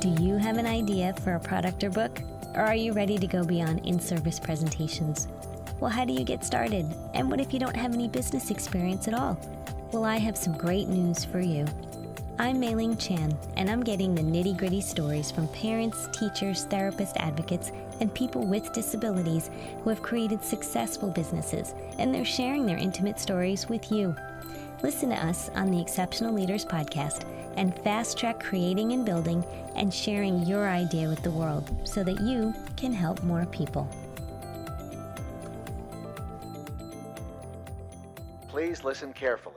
Do you have an idea for a product or book? Or are you ready to go beyond in-service presentations? Well, how do you get started? And what if you don't have any business experience at all? Well, I have some great news for you. I'm Mei-Ling Chan, and I'm getting the nitty-gritty stories from parents, teachers, therapists, advocates, and people with disabilities who have created successful businesses, and they're sharing their intimate stories with you. Listen to us on the Exceptional Leaders Podcast and fast-track creating and building and sharing your idea with the world so that you can help more people. Please listen carefully.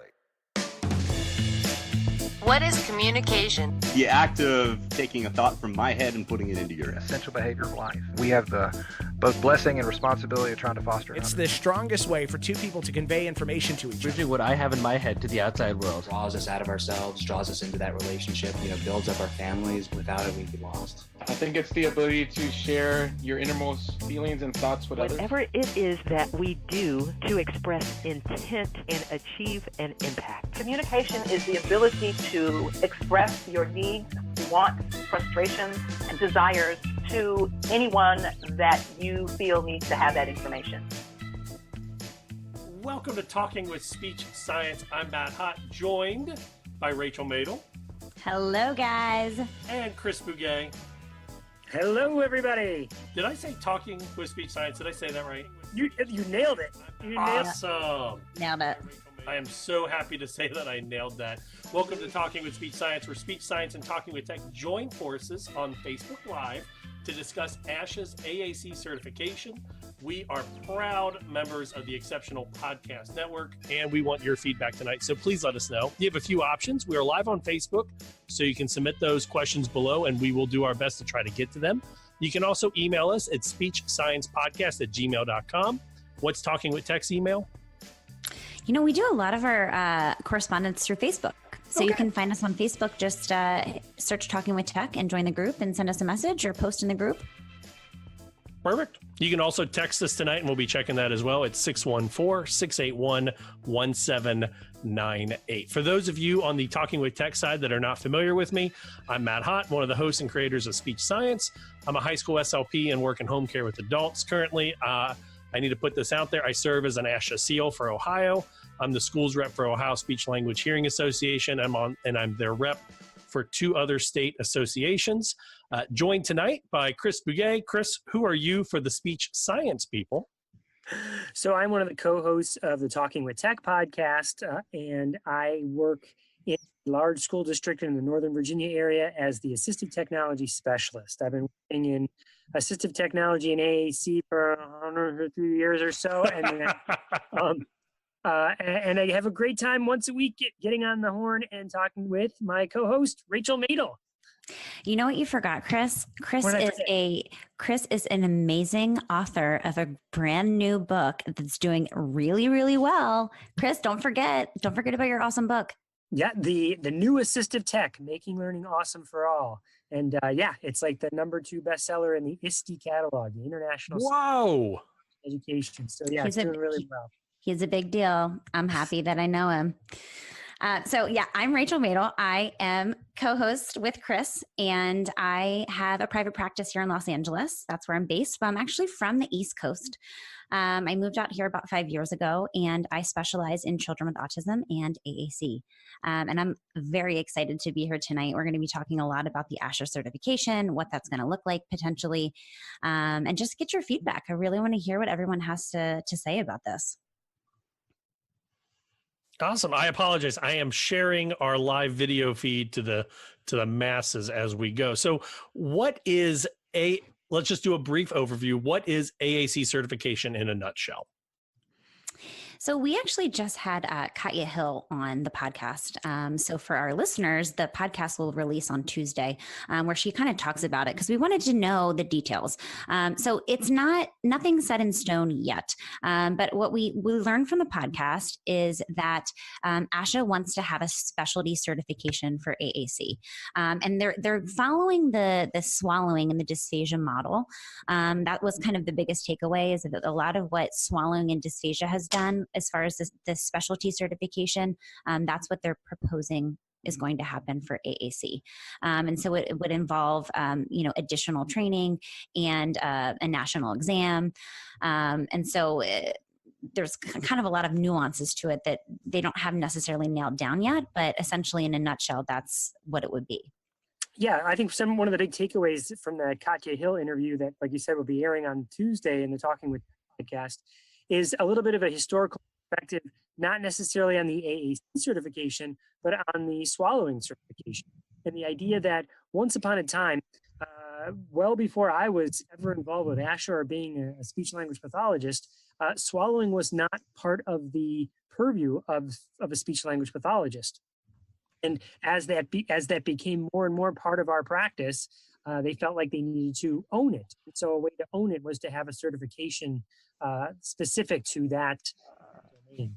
What is communication? The act of taking a thought from my head and putting it into your head. Essential behavior of life. We have the both blessing and responsibility of trying to foster. It's the strongest way for two people to convey information to each other. Usually what I have in my head to the outside world draws us out of ourselves, draws us into that relationship, builds up our families. Without it, we'd be lost. I think it's the ability to share your innermost feelings and thoughts with others. Whatever it is that we do to express intent and achieve an impact. Communication is the ability to express your needs, wants, frustrations, and desires to anyone that you feel needs to have that information. Welcome to Talking with Speech Science. I'm Matt Hott, joined by Rachel Madel. Hello, guys. And Chris Bugaj. Hello, everybody. Did I say Talking with Speech Science? Did I say that right? You nailed it. Awesome. Nailed it. I am so happy to say that I nailed that. Welcome to Talking with Speech Science, where Speech Science and Talking with Tech join forces on Facebook Live to discuss ASHA's AAC certification. We are proud members of the Exceptional Podcast Network, and we want your feedback tonight. So please let us know. You have a few options. We are live on Facebook, so you can submit those questions below, and we will do our best to try to get to them. You can also email us at speechsciencepodcast@gmail.com. What's Talking with Tech's email? We do a lot of our correspondence through Facebook. So You can find us on Facebook. Just search Talking with Tech and join the group and send us a message or post in the group. Perfect. You can also text us tonight, and we'll be checking that as well. It's 614-681-1798. For those of you on the Talking with Tech side that are not familiar with me, I'm Matt Hott, one of the hosts and creators of Speech Science. I'm a high school SLP and work in home care with adults currently. I need to put this out there. I serve as an ASHA SEAL for Ohio. I'm the schools rep for Ohio Speech Language Hearing Association. I'm their rep for 2 other state associations. Joined tonight by Chris Bugaj. Chris, who are you for the Speech Science people? So I'm one of the co-hosts of the Talking with Tech podcast, and I work in a large school district in the Northern Virginia area as the assistive technology specialist. I've been working in assistive technology in AAC for 3 years or so, and and I have a great time once a week getting on the horn and talking with my co-host, Rachel Madel. You know what you forgot, Chris? Chris is an amazing author of a brand new book that's doing really, really well. Chris, don't forget about your awesome book. Yeah, the new assistive tech, making learning awesome for all. And it's like the #2 bestseller in the ISTE catalog, the International Education. So it's doing really well. He's a big deal. I'm happy that I know him. I'm Rachel Madel. I am co-host with Chris, and I have a private practice here in Los Angeles. That's where I'm based, but I'm actually from the East Coast. I moved out here about 5 years ago, and I specialize in children with autism and AAC. And I'm very excited to be here tonight. We're going to be talking a lot about the ASHA certification, what that's going to look like potentially, and just get your feedback. I really want to hear what everyone has to say about this. Awesome. I apologize. I am sharing our live video feed to the masses as we go. So let's just do a brief overview. What is AAC certification in a nutshell? So we actually just had Katya Hill on the podcast. So for our listeners, the podcast will release on Tuesday, where she kind of talks about it because we wanted to know the details. So it's nothing set in stone yet. But what we learned from the podcast is that ASHA wants to have a specialty certification for AAC. And they're following the swallowing and the dysphasia model. That was kind of the biggest takeaway, is that a lot of what swallowing and dysphasia has done as far as this specialty certification, that's what they're proposing is going to happen for AAC. And so it would involve, additional training and a national exam. And so there's kind of a lot of nuances to it that they don't have necessarily nailed down yet, but essentially in a nutshell, that's what it would be. Yeah, I think one of the big takeaways from the Katya Hill interview that, like you said, will be airing on Tuesday in the Talking with podcast is a little bit of a historical perspective, not necessarily on the AAC certification, but on the swallowing certification. And the idea that once upon a time, well before I was ever involved with ASHA or being a speech language pathologist, swallowing was not part of the purview of a speech language pathologist. And as that became more and more part of our practice, they felt like they needed to own it. And so a way to own it was to have a certification specific to that domain.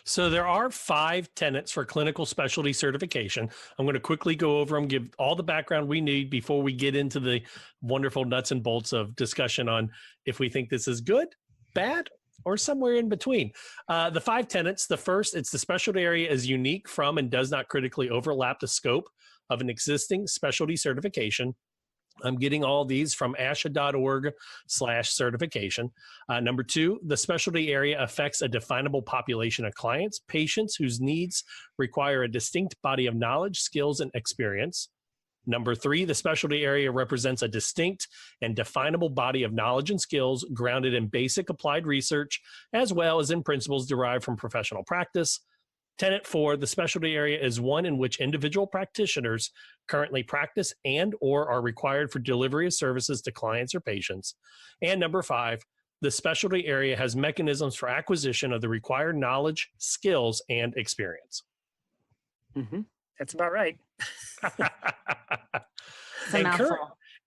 So there are 5 tenets for clinical specialty certification. I'm going to quickly go over them, give all the background we need before we get into the wonderful nuts and bolts of discussion on if we think this is good, bad, or somewhere in between. The 5 tenets, the first, it's the specialty area is unique from and does not critically overlap the scope of an existing specialty certification. I'm getting all these from ASHA.org/certification. Number 2, the specialty area affects a definable population of clients, patients whose needs require a distinct body of knowledge, skills, and experience. Number 3, the specialty area represents a distinct and definable body of knowledge and skills grounded in basic applied research, as well as in principles derived from professional practice. Tenet 4, the specialty area is one in which individual practitioners currently practice and or are required for delivery of services to clients or patients. And number 5, the specialty area has mechanisms for acquisition of the required knowledge, skills, and experience. Mm-hmm. That's about right.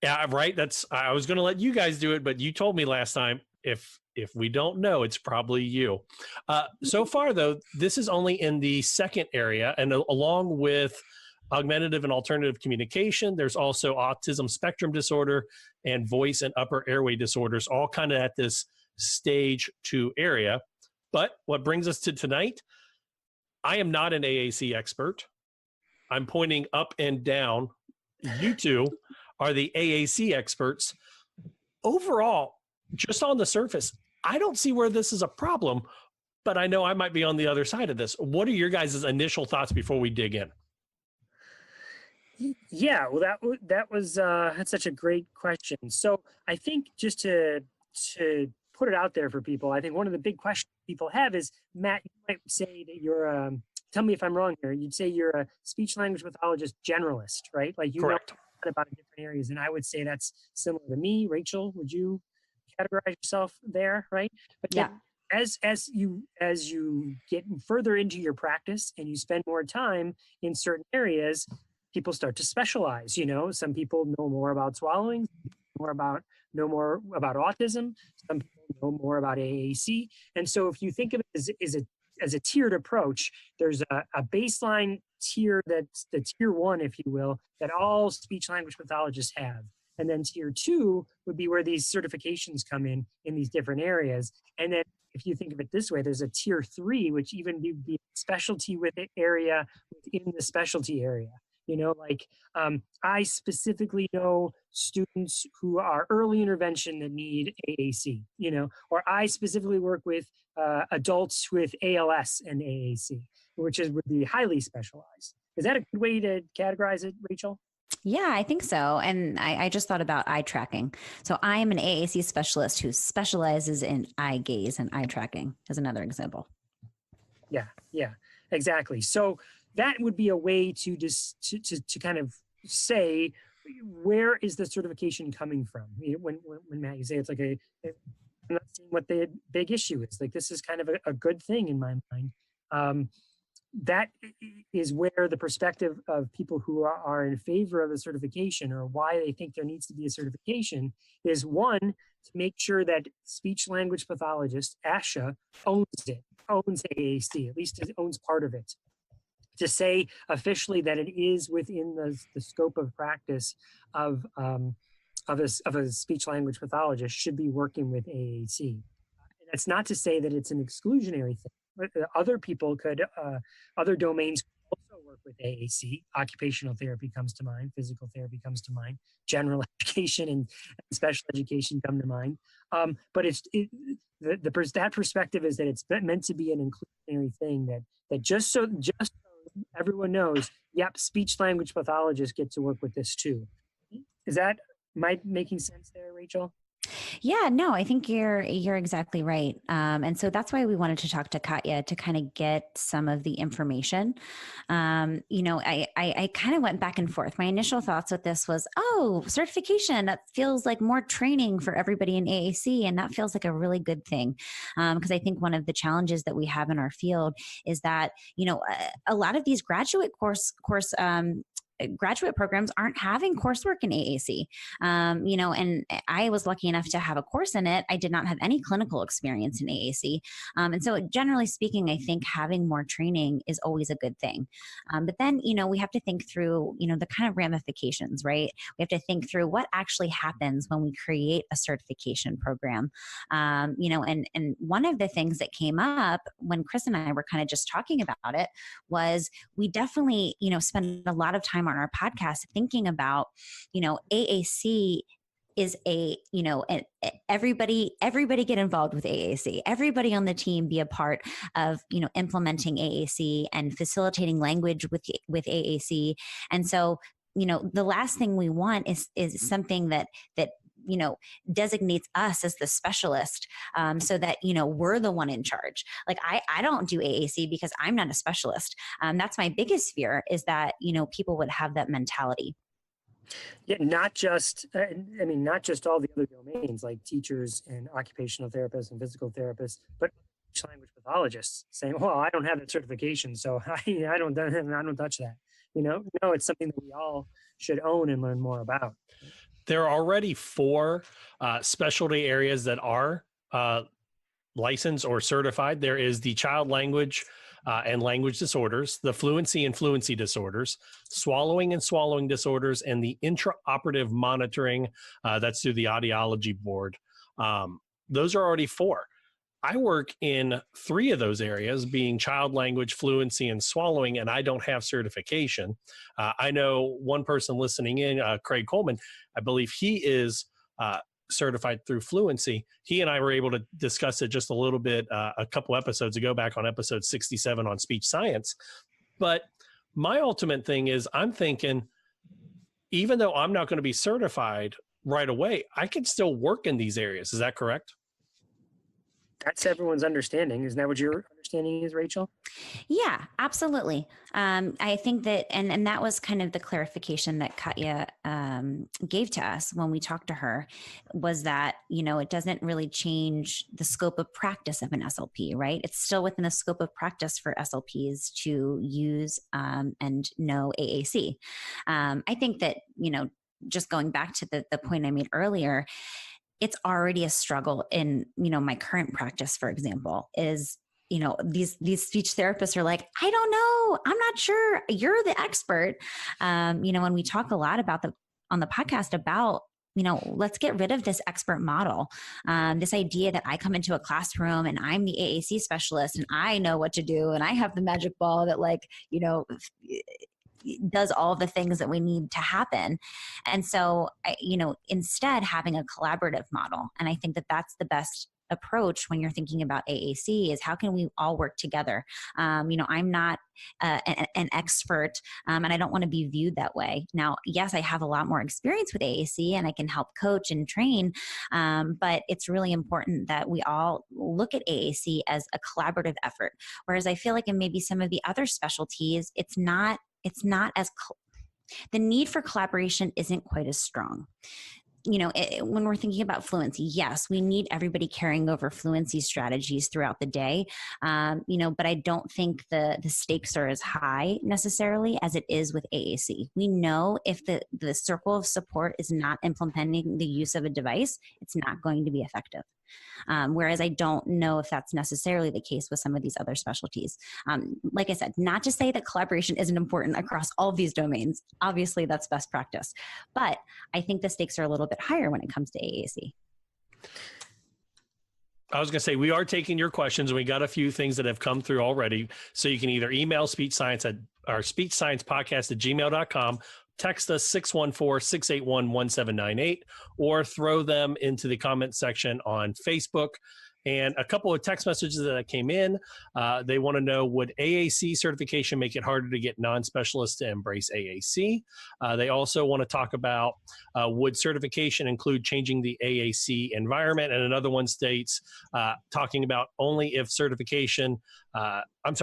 Yeah, right. I was going to let you guys do it, but you told me last time if we don't know, it's probably you. So far, though, this is only in the second area, and along with augmentative and alternative communication, there's also autism spectrum disorder and voice and upper airway disorders, all kind of at this stage 2 area. But what brings us to tonight, I am not an AAC expert. I'm pointing up and down. You two are the AAC experts. Overall, just on the surface, I don't see where this is a problem, but I know I might be on the other side of this. What are your guys' initial thoughts before we dig in? Yeah, well, that's such a great question. So I think just to put it out there for people, I think one of the big questions people have is, Matt, you might say that you're tell me if I'm wrong here. You'd say you're a speech language pathologist generalist, right? Like you Correct. know about different areas, and I would say that's similar to me. Rachel, would you categorize yourself there, right? But yeah. As you get further into your practice and you spend more time in certain areas, people start to specialize. You know, some people know more about swallowing, know more about autism. Some people know more about AAC. And so if you think of it as a tiered approach, there's a baseline tier that's the tier 1, if you will, that all speech language pathologists have. And then tier 2 would be where these certifications come in these different areas. And then if you think of it this way, there's a tier 3, which even be specialty with the area within the specialty area. You know, like I specifically know students who are early intervention that need AAC, you know, or I specifically work with adults with ALS and AAC, would be highly specialized. Is that a good way to categorize it, Rachel? Yeah, I think so. And I just thought about eye tracking. So I am an AAC specialist who specializes in eye gaze and eye tracking as another example. Yeah, exactly. So that would be a way to just to kind of say, where is the certification coming from? When Matt, you say it's like I'm not seeing what the big issue is. Like, this is kind of a good thing in my mind. That is where the perspective of people who are in favor of a certification, or why they think there needs to be a certification, is one, to make sure that speech language pathologist, ASHA, owns AAC, at least it owns part of it. To say officially that it is within the scope of practice of a speech language pathologist should be working with AAC. And that's not to say that it's an exclusionary thing. Other people could, other domains could also work with AAC. Occupational therapy comes to mind, physical therapy comes to mind, general education and special education come to mind. But that perspective is that it's meant to be an inclusionary thing, that just so everyone knows, yep, speech language pathologists get to work with this too. Am I making sense there, Rachel? Yeah, no, I think you're exactly right. And so that's why we wanted to talk to Katya to kind of get some of the information. I kind of went back and forth. My initial thoughts with this was, certification, that feels like more training for everybody in AAC. And that feels like a really good thing. Because I think one of the challenges that we have in our field is that, a lot of these graduate graduate programs aren't having coursework in AAC, and I was lucky enough to have a course in it. I did not have any clinical experience in AAC. And so generally speaking, I think having more training is always a good thing. But then, we have to think through, the kind of ramifications, right? We have to think through what actually happens when we create a certification program. And one of the things that came up when Chris and I were kind of just talking about it was we definitely, spend a lot of time on our podcast thinking about, AAC is everybody get involved with AAC. Everybody on the team be a part of, implementing AAC and facilitating language with AAC. And so, the last thing we want is something that designates us as the specialist, so that, we're the one in charge. Like I don't do AAC because I'm not a specialist. That's my biggest fear, is that, people would have that mentality. Yeah, not just all the other domains like teachers and occupational therapists and physical therapists, but language pathologists saying, well, I don't have that certification, so I don't touch that. No, it's something that we all should own and learn more about. There are already 4 specialty areas that are licensed or certified. There is the child language and language disorders, the fluency and fluency disorders, swallowing and swallowing disorders, and the intraoperative monitoring. That's through the audiology board. Those are already 4. I work in 3 of those areas, being child language, fluency, and swallowing, and I don't have certification. I know one person listening in, Craig Coleman, I believe he is certified through fluency. He and I were able to discuss it just a little bit a couple episodes ago, back on episode 67 on speech science. But my ultimate thing is, I'm thinking, even though I'm not going to be certified right away, I can still work in these areas. Is that correct? That's everyone's understanding. Isn't that what your understanding is, Rachel? Yeah, absolutely. I think that, and that was kind of the clarification that Katya gave to us when we talked to her, was that, it doesn't really change the scope of practice of an SLP, right? It's still within the scope of practice for SLPs to use and know AAC. I think that, just going back to the point I made earlier, it's already a struggle in, my current practice, for example, is, these speech therapists are like, I don't know, I'm not sure, you're the expert. When we talk a lot on the podcast about, let's get rid of this expert model. This idea that I come into a classroom and I'm the AAC specialist and I know what to do and I have the magic ball that does all the things that we need to happen. And so, instead having a collaborative model. And I think that that's the best approach when you're thinking about AAC, is how can we all work together? I'm not an expert, and I don't want to be viewed that way. Now, yes, I have a lot more experience with AAC and I can help coach and train, but it's really important that we all look at AAC as a collaborative effort. Whereas I feel like in maybe some of the other specialties, it's not as, the need for collaboration isn't quite as strong. When we're thinking about fluency, yes, we need everybody carrying over fluency strategies throughout the day. But I don't think the stakes are as high necessarily as it is with AAC. We know if the circle of support is not implementing the use of a device, it's not going to be effective. Whereas I don't know if that's necessarily the case with some of these other specialties. Like I said, not to say that collaboration isn't important across all of these domains. Obviously, that's best practice. But I think the stakes are a little bit higher when it comes to AAC. I was going to say, we are taking your questions, and we got a few things that have come through already. So you can either email speechscience@gmail.com, text us 614-681-1798, or throw them into the comment section on Facebook. And a couple of text messages that came in, they want to know, would AAC certification make it harder to get non-specialists to embrace AAC? They also want to talk about, would certification include changing the AAC environment? And another one states, talking about only if certification,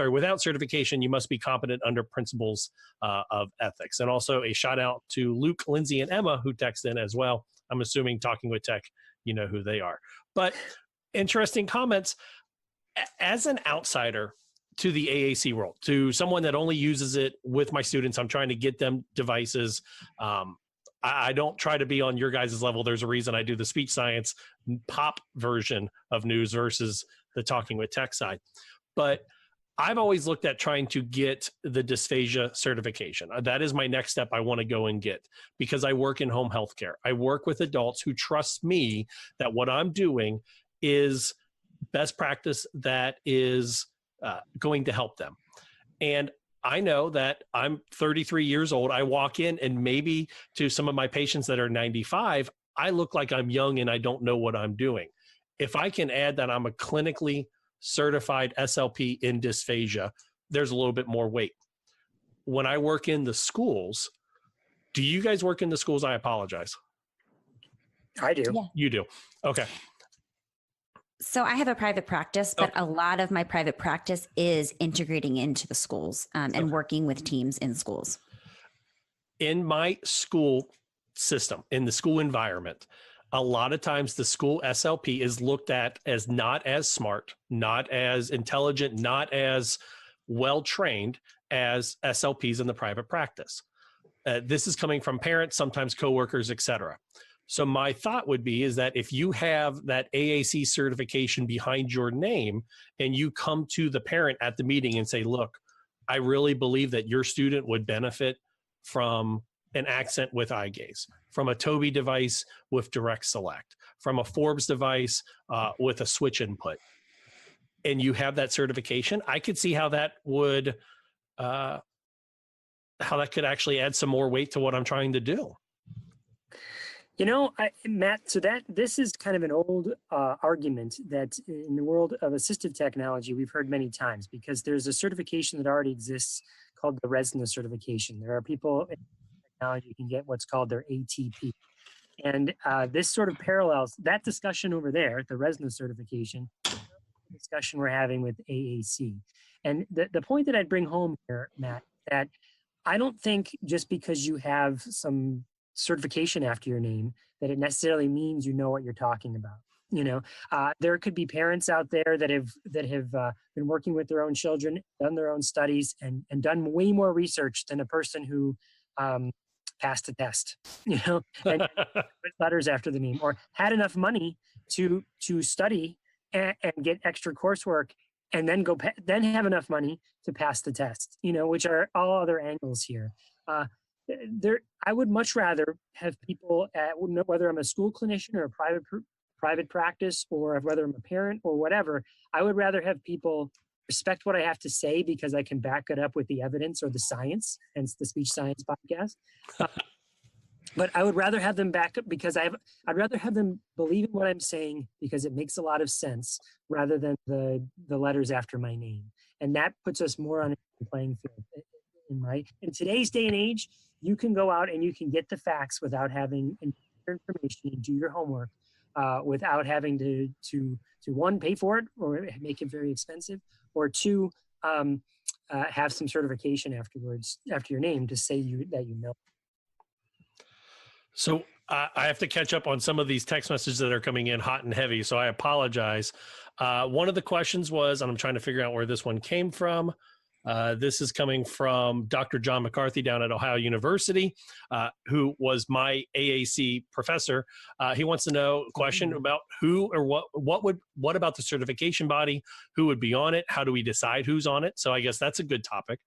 without certification, you must be competent under principles of ethics. And also a shout out to Luke, Lindsay, and Emma, who text in as well. I'm assuming Talking with Tech, you know who they are. But interesting comments. As an outsider to the AAC world, to someone that only uses it with my students, I'm trying to get them devices. I don't try to be on your guys' level. There's a reason I do the speech science pop version of news versus the Talking with Tech side. But I've always looked at trying to get the dysphasia certification. That is my next step I want to go and get, because I work in home healthcare. I work with adults who trust me that what I'm doing is best practice that is going to help them. And I know that I'm 33 years old. I walk in, and maybe to some of my patients that are 95, I look like I'm young and I don't know what I'm doing. If I can add that I'm a clinically certified SLP in dysphagia, there's a little bit more weight. When I work in the schools, do you guys work in the schools? I apologize. I do. Yeah. You do. Okay. So I have a private practice, but a lot of my private practice is integrating into the schools and working with teams in schools. In my school system, in the school environment, a lot of times the school SLP is looked at as not as smart, not as intelligent, not as well-trained as SLPs in the private practice. This is coming from parents, sometimes coworkers, et cetera. So my thought would be is that if you have that AAC certification behind your name and you come to the parent at the meeting and say, look, I really believe that your student would benefit from an accent with eye gaze, from a Tobii device with direct select, from a Forbes device with a switch input, and you have that certification, I could see how that would, how that could actually add some more weight to what I'm trying to do. You know, Matt, so this is kind of an old argument that in the world of assistive technology, we've heard many times, because there's a certification that already exists called the RESNA certification. There are people in technology who can get what's called their ATP. And this sort of parallels that discussion over there, the RESNA certification, the discussion we're having with AAC. And the point that I'd bring home here, Matt, that I don't think just because you have some certification after your name that it necessarily means you know what you're talking about. You know, there could be parents out there that have been working with their own children, done their own studies, and done way more research than a person who passed a test, you know, and put letters after the name, or had enough money to study and get extra coursework, and then then have enough money to pass the test, you know, which are all other angles here. I would much rather have people, whether I'm a school clinician or a private practice, or whether I'm a parent or whatever, I would rather have people respect what I have to say because I can back it up with the evidence or the science, hence the speech science podcast. But I would rather have them back up because I'd rather have them believe in what I'm saying because it makes a lot of sense rather than the letters after my name. And that puts us more on a playing field. In today's day and age, you can go out and you can get the facts without having information and do your homework, without having to one, pay for it or make it very expensive, or two, have some certification afterwards after your name to say that you know. So I have to catch up on some of these text messages that are coming in hot and heavy, so I apologize. One of the questions was, and I'm trying to figure out where this one came from. This is coming from Dr. John McCarthy down at Ohio University, who was my AAC professor. He wants to know a question about who or what about the certification body? Who would be on it? How do we decide who's on it? So I guess that's a good topic.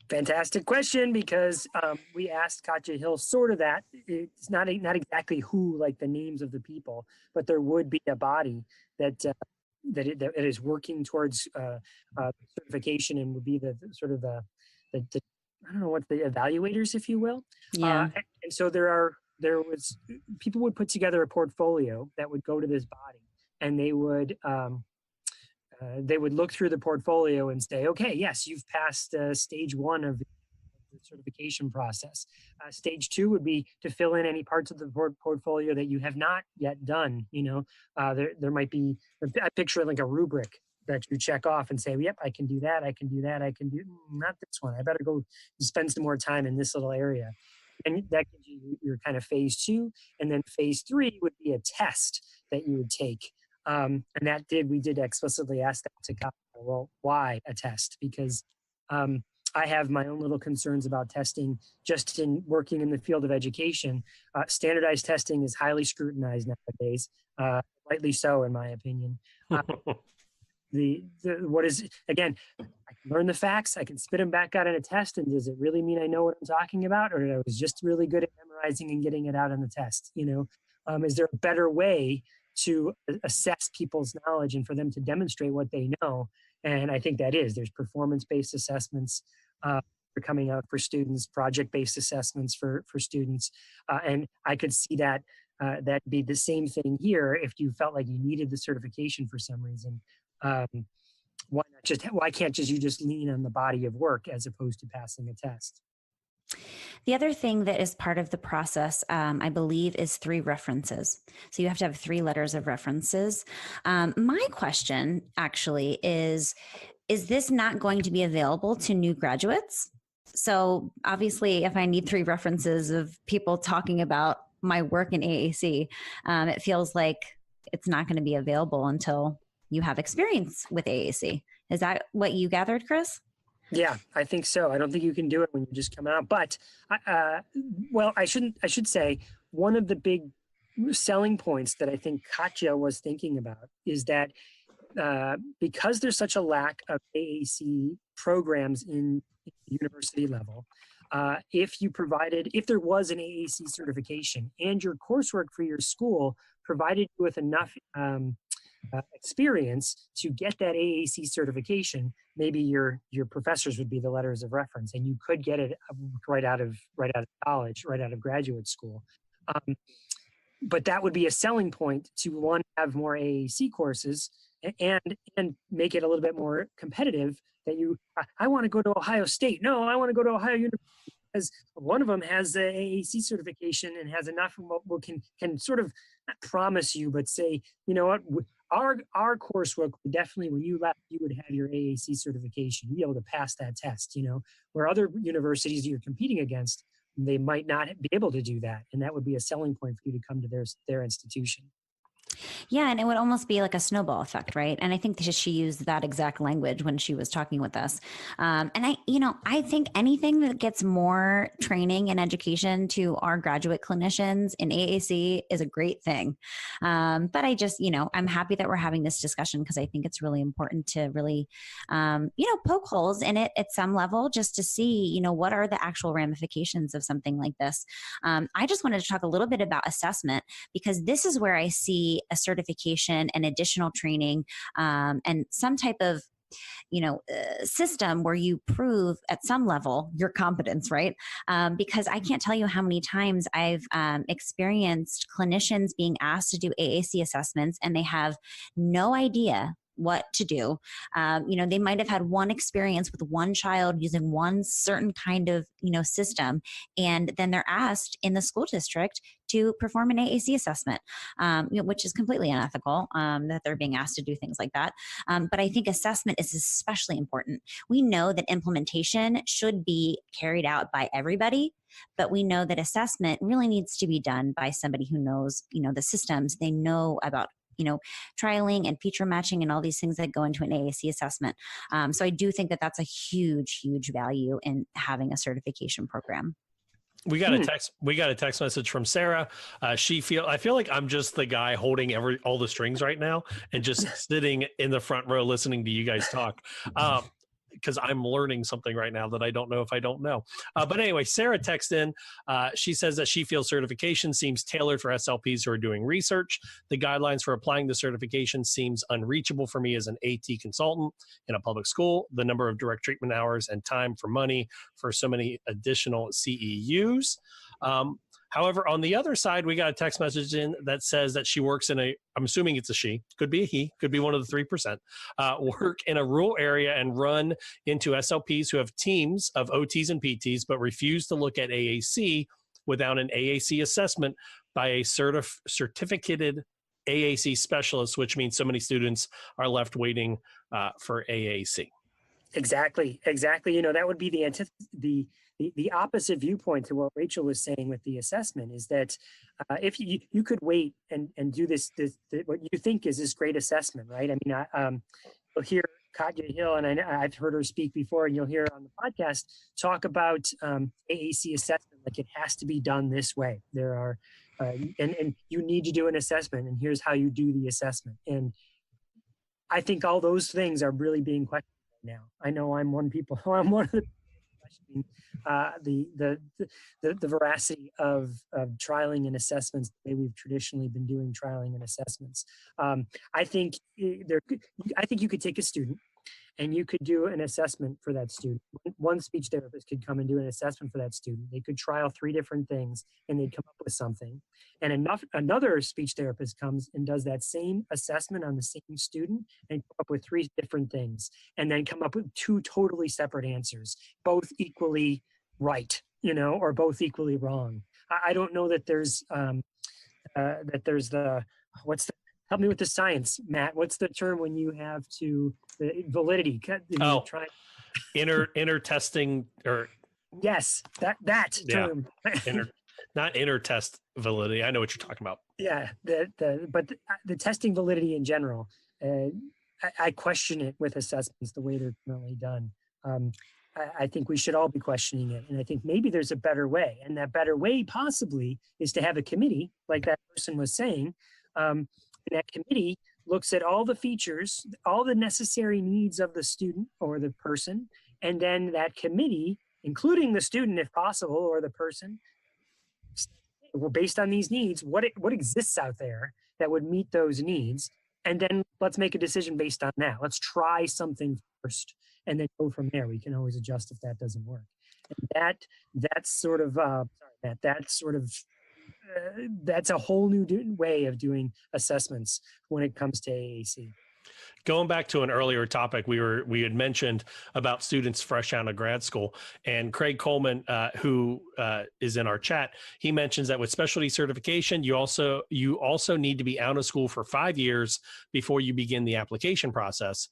Fantastic question, because we asked Katya Hill sort of that. It's not exactly who, like the names of the people, but there would be a body that that it is working towards certification and would be the I don't know what the evaluators, if you will. Yeah. And so people would put together a portfolio that would go to this body, and they would look through the portfolio and say, okay, yes, you've passed stage 1 of the certification process. Stage 2 would be to fill in any parts of the portfolio that you have not yet done. There might be, I picture like a rubric that you check off and say, yep, I can do that, I can do that, I can do, not this one. I better go spend some more time in this little area. And that gives you your kind of phase 2. And then phase 3 would be a test that you would take. And we did explicitly ask that to Katya, well, why a test? Because I have my own little concerns about testing just in working in the field of education. Standardized testing is highly scrutinized nowadays, rightly so, in my opinion. Again, I can learn the facts, I can spit them back out in a test, and does it really mean I know what I'm talking about, or I was just really good at memorizing and getting it out on the test? Is there a better way to assess people's knowledge and for them to demonstrate what they know? And I think there's performance-based assessments coming out for students, project-based assessments for students, and I could see that that'd be the same thing here if you felt like you needed the certification for some reason. Why can't you just lean on the body of work as opposed to passing a test? The other thing that is part of the process, I believe, is 3 references. So you have to have 3 letters of references. My question actually is this not going to be available to new graduates? So obviously, if I need 3 references of people talking about my work in AAC, it feels like it's not going to be available until you have experience with AAC. Is that what you gathered, Chris? Yeah, I think so. I don't think you can do it when you just come out. But, I should say one of the big selling points that I think Katya was thinking about is that because there's such a lack of AAC programs in university level, if there was an AAC certification and your coursework for your school provided you with enough experience to get that AAC certification, maybe your professors would be the letters of reference, and you could get it right out of college, right out of graduate school. But that would be a selling point to have more AAC courses and make it a little bit more competitive. That I want to go to Ohio State. No, I want to go to Ohio University because one of them has the AAC certification and has enough can sort of not promise you, but say, you know what, our coursework would definitely, when you left, you would have your AAC certification, you'd be able to pass that test, where other universities you're competing against, they might not be able to do that. And that would be a selling point for you to come to their institution. Yeah, and it would almost be like a snowball effect, right? And I think that she used that exact language when she was talking with us. And I think anything that gets more training and education to our graduate clinicians in AAC is a great thing. But I just, I'm happy that we're having this discussion because I think it's really important to really, poke holes in it at some level just to see, what are the actual ramifications of something like this. I just wanted to talk a little bit about assessment because this is where I see a certification and additional training and some type of system where you prove at some level your competence, right? Because I can't tell you how many times I've experienced clinicians being asked to do AAC assessments and they have no idea what to do. They might have had one experience with one child using one certain kind of, system. And then they're asked in the school district to perform an AAC assessment, which is completely unethical that they're being asked to do things like that. But I think assessment is especially important. We know that implementation should be carried out by everybody, but we know that assessment really needs to be done by somebody who knows, the systems. They know about trialing and feature matching and all these things that go into an AAC assessment. So I do think that that's a huge, huge value in having a certification program. We got a text message from Sarah. I feel like I'm just the guy holding all the strings right now and just sitting in the front row listening to you guys talk. because I'm learning something right now that I don't know if I don't know. But anyway, Sarah texted in. She says that she feels certification seems tailored for SLPs who are doing research. The guidelines for applying the certification seems unreachable for me as an AT consultant in a public school. The number of direct treatment hours and time for money for so many additional CEUs. However, on the other side, we got a text message in that says that she works in I'm assuming it's a she, could be a he, could be one of the 3%, work in a rural area and run into SLPs who have teams of OTs and PTs, but refuse to look at AAC without an AAC assessment by a certificated AAC specialist, which means so many students are left waiting for AAC. Exactly. That would be the opposite viewpoint to what Rachel was saying with the assessment is that if you could wait and do this what you think is this great assessment, right? I mean, you'll hear Katya Hill, and I've heard her speak before, and you'll hear her on the podcast talk about AAC assessment, like it has to be done this way. There are, and you need to do an assessment, and here's how you do the assessment. And I think all those things are really being questioned now. I know I'm one of the questioning the veracity of trialing and assessments the way we've traditionally been doing trialing and assessments. I think you could take a student and you could do an assessment for that student. One speech therapist could come and do an assessment for that student. They could trial 3 different things and they'd come up with something. And another speech therapist comes and does that same assessment on the same student and come up with 3 different things and then come up with 2 totally separate answers, both equally right, or both equally wrong. I don't know that there's help me with the science, Matt. What's the term when you have to the validity? Inter testing or yes, that term. Not inter test validity. I know what you're talking about. Yeah, but the testing validity in general, I question it with assessments the way they're currently done. I think we should all be questioning it, and I think maybe there's a better way, and that better way possibly is to have a committee, like that person was saying. And that committee looks at all the features, all the necessary needs of the student or the person, and then that committee, including the student if possible, or the person, well, based on these needs, what exists out there that would meet those needs, and then let's make a decision based on that. Let's try something first, and then go from there. We can always adjust if that doesn't work. And that's a whole new way of doing assessments when it comes to AAC. Going back to an earlier topic, we had mentioned about students fresh out of grad school, and Craig Coleman, who is in our chat, he mentions that with specialty certification, you also need to be out of school for 5 years before you begin the application process.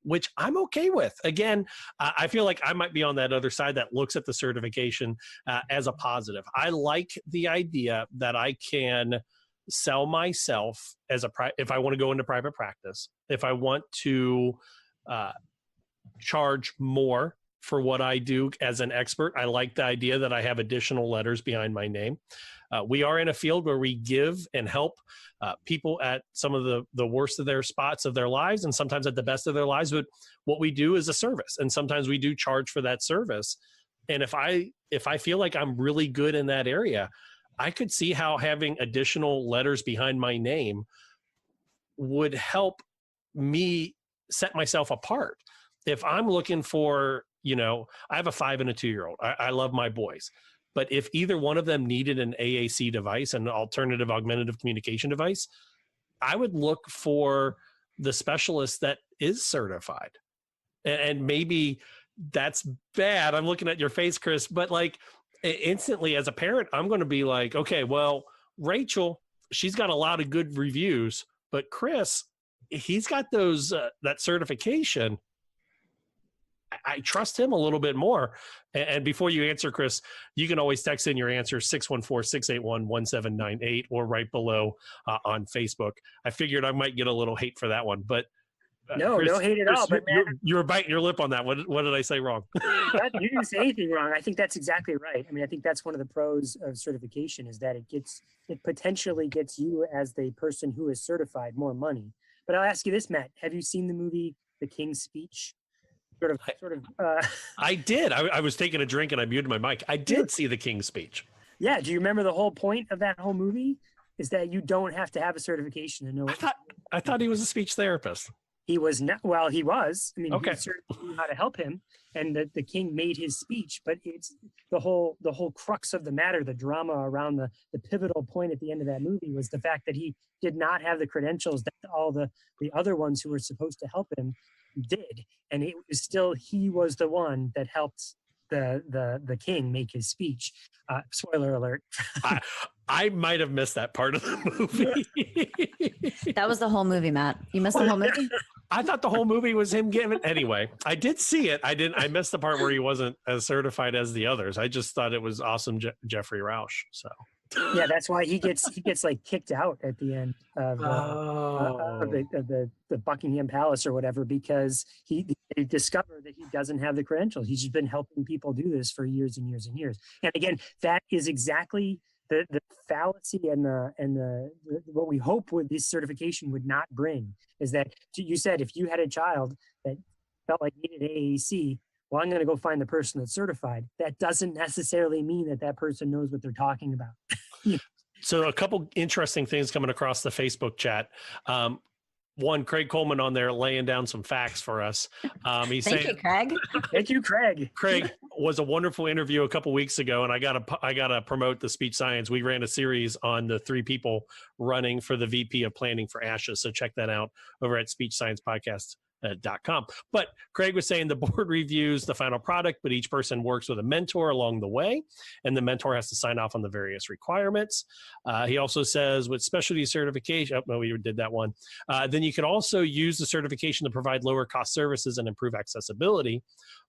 Which I'm okay with. Again, I feel like I might be on that other side that looks at the certification as a positive. I like the idea that I can sell myself as if I want to go into private practice, if I want to charge more for what I do as an expert. I like the idea that I have additional letters behind my name. We are in a field where we give and help people at some of the worst of their spots of their lives, and sometimes at the best of their lives. But what we do is a service, and sometimes we do charge for that service. And if I feel like I'm really good in that area, I could see how having additional letters behind my name would help me set myself apart. If I'm looking for, I have a 5 and a 2-year-old. I love my boys. But if either one of them needed an AAC device, an alternative augmentative communication device, I would look for the specialist that is certified. And maybe that's bad. I'm looking at your face, Chris, but like instantly as a parent, I'm going to be like, okay, well, Rachel, she's got a lot of good reviews, but Chris, he's got that certification. I trust him a little bit more. And before you answer, Chris, you can always text in your answer 614-681-1798 or right below on Facebook. I figured I might get a little hate for that one, but no, Chris, no hate at all. But you were biting your lip on that. What did I say wrong? You didn't say anything wrong. I think that's exactly right. I mean, I think that's one of the pros of certification is that it potentially gets you as the person who is certified more money. But I'll ask you this, Matt, have you seen the movie The King's Speech? I did. I was taking a drink and I muted my mic. I did see the King's speech. Yeah. Do you remember the whole point of that whole movie? Is that you don't have to have a certification to know. I thought he was a speech therapist. He was not. Well, he was. I mean, Okay. he certainly knew how to help him, and the king made his speech. But it's the whole crux of the matter, the drama around the pivotal point at the end of that movie was the fact that he did not have the credentials that all the other ones who were supposed to help him did, and it was still he was the one that helped the king make his speech. Spoiler alert. I might have missed that part of the movie. That was the whole movie, Matt. You missed the whole movie? I thought the whole movie was him giving. Anyway, I did see it. I missed the part where he wasn't as certified as the others. I just thought it was awesome, Jeffrey Rausch. So yeah, that's why he gets like kicked out at the end of the Buckingham Palace or whatever, because they discovered that he doesn't have the credentials. He's just been helping people do this for years and years and years. And again, that is exactly the fallacy and the what we hope with this certification would not bring, is that you said if you had a child that felt like needed AAC, well, I'm going to go find the person that's certified. That doesn't necessarily mean that person knows what they're talking about. So a couple interesting things coming across the Facebook chat. One, Craig Coleman on there laying down some facts for us. He's Thank saying, you, Craig. Thank you, Craig. Craig was a wonderful interview a couple weeks ago, and I gotta promote the speech science. We ran a series on the 3 people running for the VP of Planning for ASHA, so check that out over at speechsciencepodcast.com. But Craig was saying the board reviews the final product, but each person works with a mentor along the way, and the mentor has to sign off on the various requirements. He also says with specialty certification, oh no, we did that one. Then you can also use the certification to provide lower cost services and improve accessibility.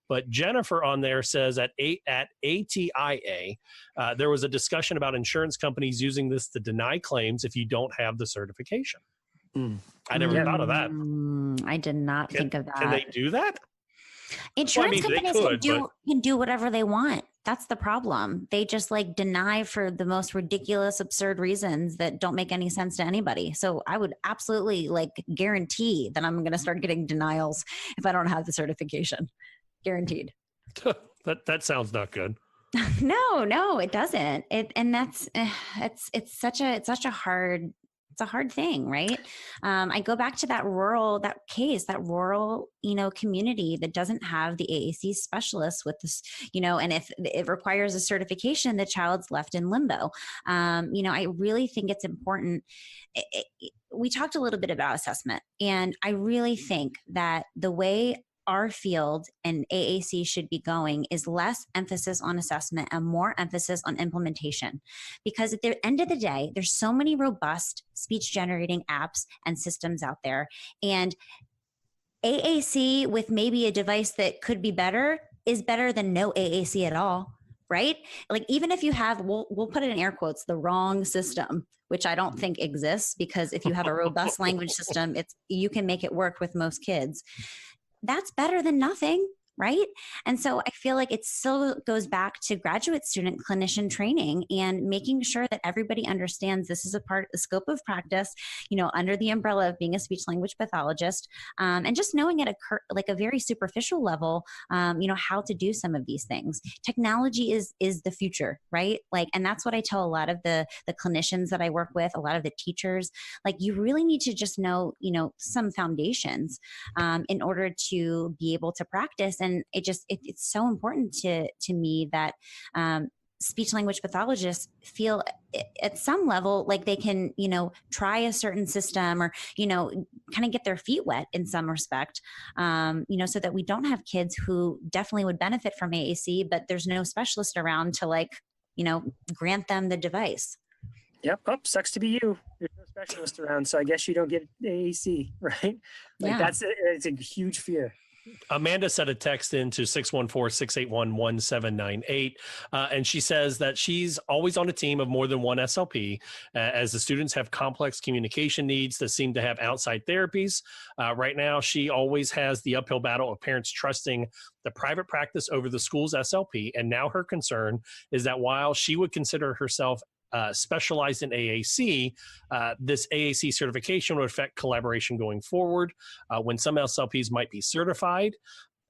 But Jennifer on there says at ATIA, there was a discussion about insurance companies using this to deny claims if you don't have the certification. I never thought of that. I did not think of that. Can they do that? Insurance companies can do whatever they want. That's the problem. They just like deny for the most ridiculous, absurd reasons that don't make any sense to anybody. So I would absolutely like guarantee that I'm going to start getting denials if I don't have the certification. Guaranteed. That sounds not good. No, it doesn't. It's such a hard thing, right? I go back to that rural community that doesn't have the AAC specialists with this, and if it requires a certification, the child's left in limbo. I really think it's important. We talked a little bit about assessment, and I really think that the way our field and AAC should be going is less emphasis on assessment and more emphasis on implementation. Because at the end of the day, there's so many robust speech generating apps and systems out there. And AAC with maybe a device that could be better is better than no AAC at all, right? Like even if you have, we'll put it in air quotes, the wrong system, which I don't think exists, because if you have a robust language system, you can make it work with most kids. That's better than nothing, right? And so I feel like it still goes back to graduate student clinician training and making sure that everybody understands this is a part of the scope of practice, under the umbrella of being a speech language pathologist, and just knowing at a very superficial level, how to do some of these things. Technology is the future, right? And that's what I tell a lot of the clinicians that I work with, a lot of the teachers, you really need to just know, some foundations, in order to be able to practice. And it's so important to me that speech language pathologists feel at some level like they can, try a certain system or, kind of get their feet wet in some respect, so that we don't have kids who definitely would benefit from AAC, but there's no specialist around to grant them the device. Yep. Oh, sucks to be you. There's no specialist around, so I guess you don't get AAC, right? It's a huge fear. Amanda sent a text into 614-681-1798. And she says that she's always on a team of more than one SLP, as the students have complex communication needs that seem to have outside therapies. Right now, she always has the uphill battle of parents trusting the private practice over the school's SLP. And now her concern is that while she would consider herself specialized in AAC, this AAC certification would affect collaboration going forward when some SLPs might be certified.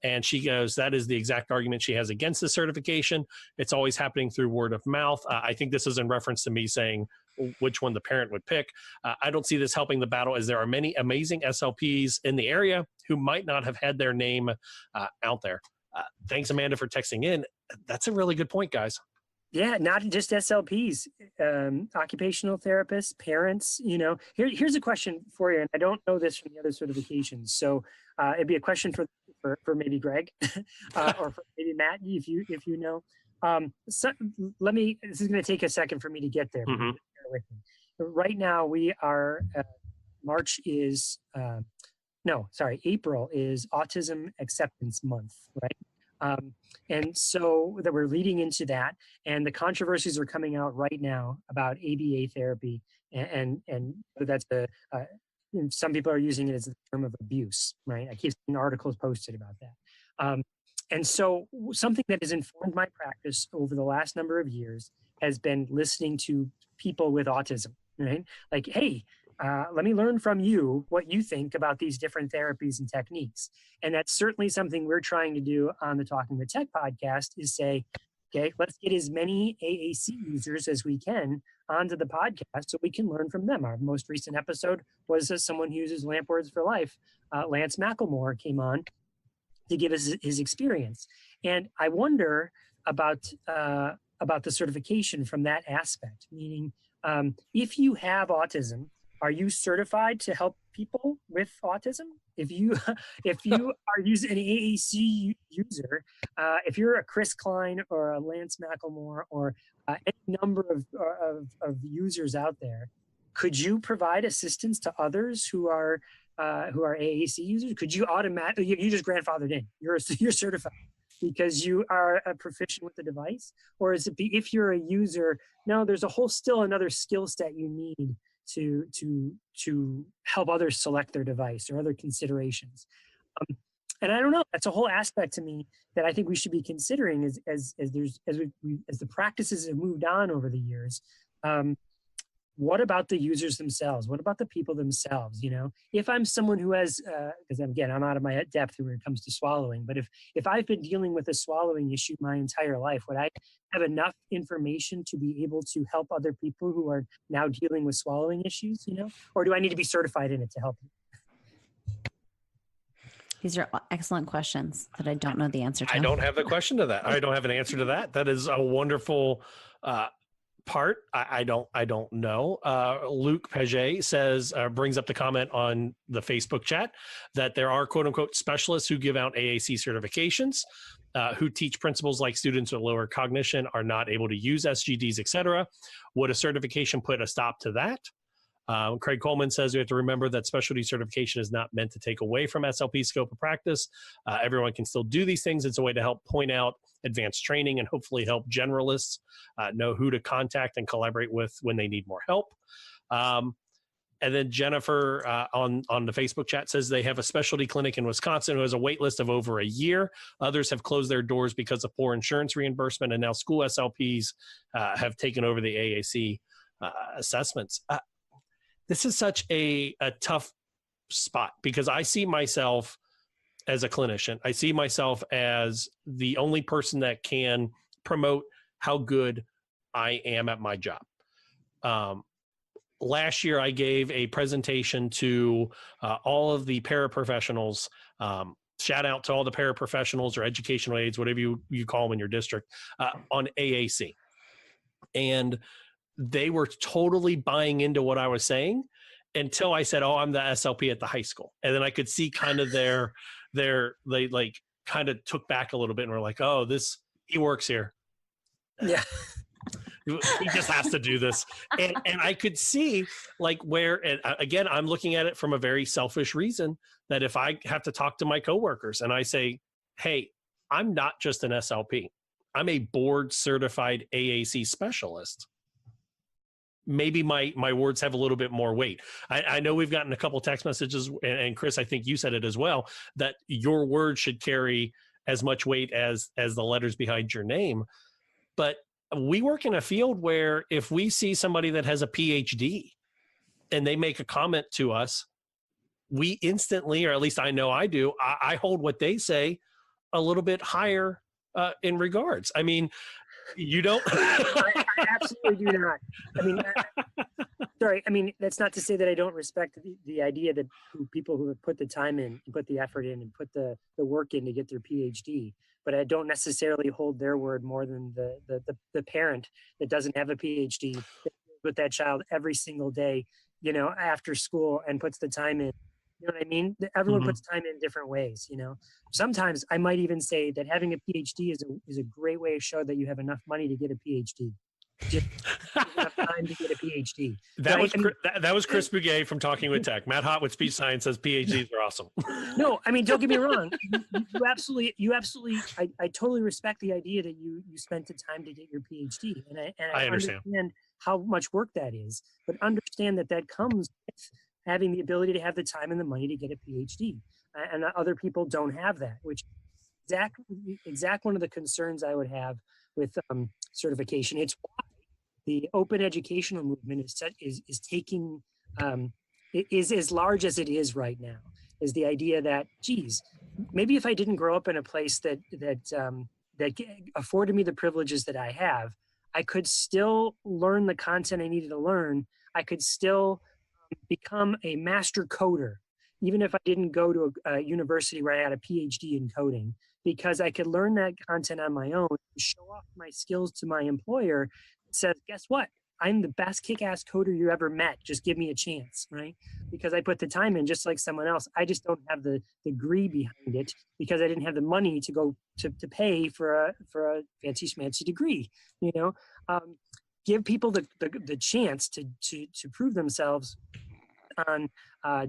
And she goes, that is the exact argument she has against the certification. It's always happening through word of mouth. I think this is in reference to me saying which one the parent would pick. I don't see this helping the battle, as there are many amazing SLPs in the area who might not have had their name out there. Thanks, Amanda, for texting in. That's a really good point, guys. Yeah, not just SLPs, occupational therapists, parents. Here's a question for you, and I don't know this from the other certifications, so it'd be a question for maybe Greg or for maybe Matt, if you know. So this is going to take a second for me to get there. Mm-hmm. Bear with me. Right now we are, April is Autism Acceptance Month, right? And so that we're leading into that, and the controversies are coming out right now about ABA therapy, and that's some people are using it as a term of abuse, right? I keep seeing articles posted about that. And so something that has informed my practice over the last number of years has been listening to people with autism, right? Like, hey, let me learn from you what you think about these different therapies and techniques. And that's certainly something we're trying to do on the Talking with Tech podcast, is say, okay, let's get as many AAC users as we can onto the podcast so we can learn from them. Our most recent episode was someone who uses Lamp Words for Life. Lance McElmore came on to give us his experience. And I wonder about the certification from that aspect, meaning if you have autism, are you certified to help people with autism? If you are using an AAC user, if you're a Chris Klein or a Lance McElmore or any number of users out there, could you provide assistance to others who are AAC users? Could you automatically, you just grandfathered in, you're certified because you are a proficient with the device? Or is it if you're a user, no, there's still another skill set you need to help others select their device or other considerations. And I don't know, that's a whole aspect to me that I think we should be considering as the practices have moved on over the years. What about the users themselves? What about the people themselves? If I'm someone who has, because again, I'm out of my depth when it comes to swallowing, but if I've been dealing with a swallowing issue my entire life, would I have enough information to be able to help other people who are now dealing with swallowing issues, or do I need to be certified in it to help you? These are excellent questions that I don't know the answer to. I don't have the question to that. I don't have an answer to that. That is a wonderful part. I don't know. Luke Paget says, brings up the comment on the Facebook chat that there are quote unquote specialists who give out AAC certifications, who teach principles like students with lower cognition are not able to use SGDs, etc. Would a certification put a stop to that? Craig Coleman says we have to remember that specialty certification is not meant to take away from SLP scope of practice. Everyone can still do these things. It's a way to help point out advanced training and hopefully help generalists know who to contact and collaborate with when they need more help. And then Jennifer on the Facebook chat says they have a specialty clinic in Wisconsin who has a wait list of over a year. Others have closed their doors because of poor insurance reimbursement, and now school SLPs have taken over the AAC assessments. This is such a tough spot because I see myself as a clinician. I see myself as the only person that can promote how good I am at my job. Last year, I gave a presentation to all of the paraprofessionals. Shout out to all the paraprofessionals or educational aides, whatever you call them in your district, on AAC. And they were totally buying into what I was saying until I said, oh, I'm the SLP at the high school. And then I could see kind of they like kind of took back a little bit and were like, oh, he works here. Yeah. He just has to do this. And I could see like where, and again, I'm looking at it from a very selfish reason that if I have to talk to my coworkers and I say, hey, I'm not just an SLP, I'm a board certified AAC specialist. Maybe my words have a little bit more weight. I know we've gotten a couple text messages, and Chris, I think you said it as well, that your words should carry as much weight as the letters behind your name. But we work in a field where if we see somebody that has a PhD and they make a comment to us, we instantly, or at least I know I do, I hold what they say a little bit higher in regards. I mean, you don't. I absolutely do not. I mean, sorry. I mean, that's not to say that I don't respect the idea that people who have put the time in, and put the effort in, and put the work in to get their PhD. But I don't necessarily hold their word more than the parent that doesn't have a PhD with that child every single day, you know, after school, and puts the time in. You know what I mean? Everyone puts time in different ways, you know. Sometimes I might even say that having a PhD is a great way to show that you have enough money to get a PhD. Just enough time to get a PhD. That right? was that was Chris Bugaj from Talking with Tech. Matt Hott with Speech Science says PhDs are awesome. No, I mean, don't get me wrong. You absolutely, I totally respect the idea that you spent the time to get your PhD, and I understand how much work that is. But understand that comes with having the ability to have the time and the money to get a PhD, and other people don't have that. Which exact one of the concerns I would have with certification. It's why the open educational movement is taking is as large as it is right now. Is the idea that, geez, maybe if I didn't grow up in a place that afforded me the privileges that I have, I could still learn the content I needed to learn. I could still become a master coder, even if I didn't go to a university where I had a PhD in coding, because I could learn that content on my own, show off my skills to my employer, says, guess what? I'm the best kick-ass coder you ever met. Just give me a chance, right? Because I put the time in just like someone else. I just don't have the degree behind it because I didn't have the money to go to pay for a fancy schmancy degree, you know? Give people the chance to prove themselves on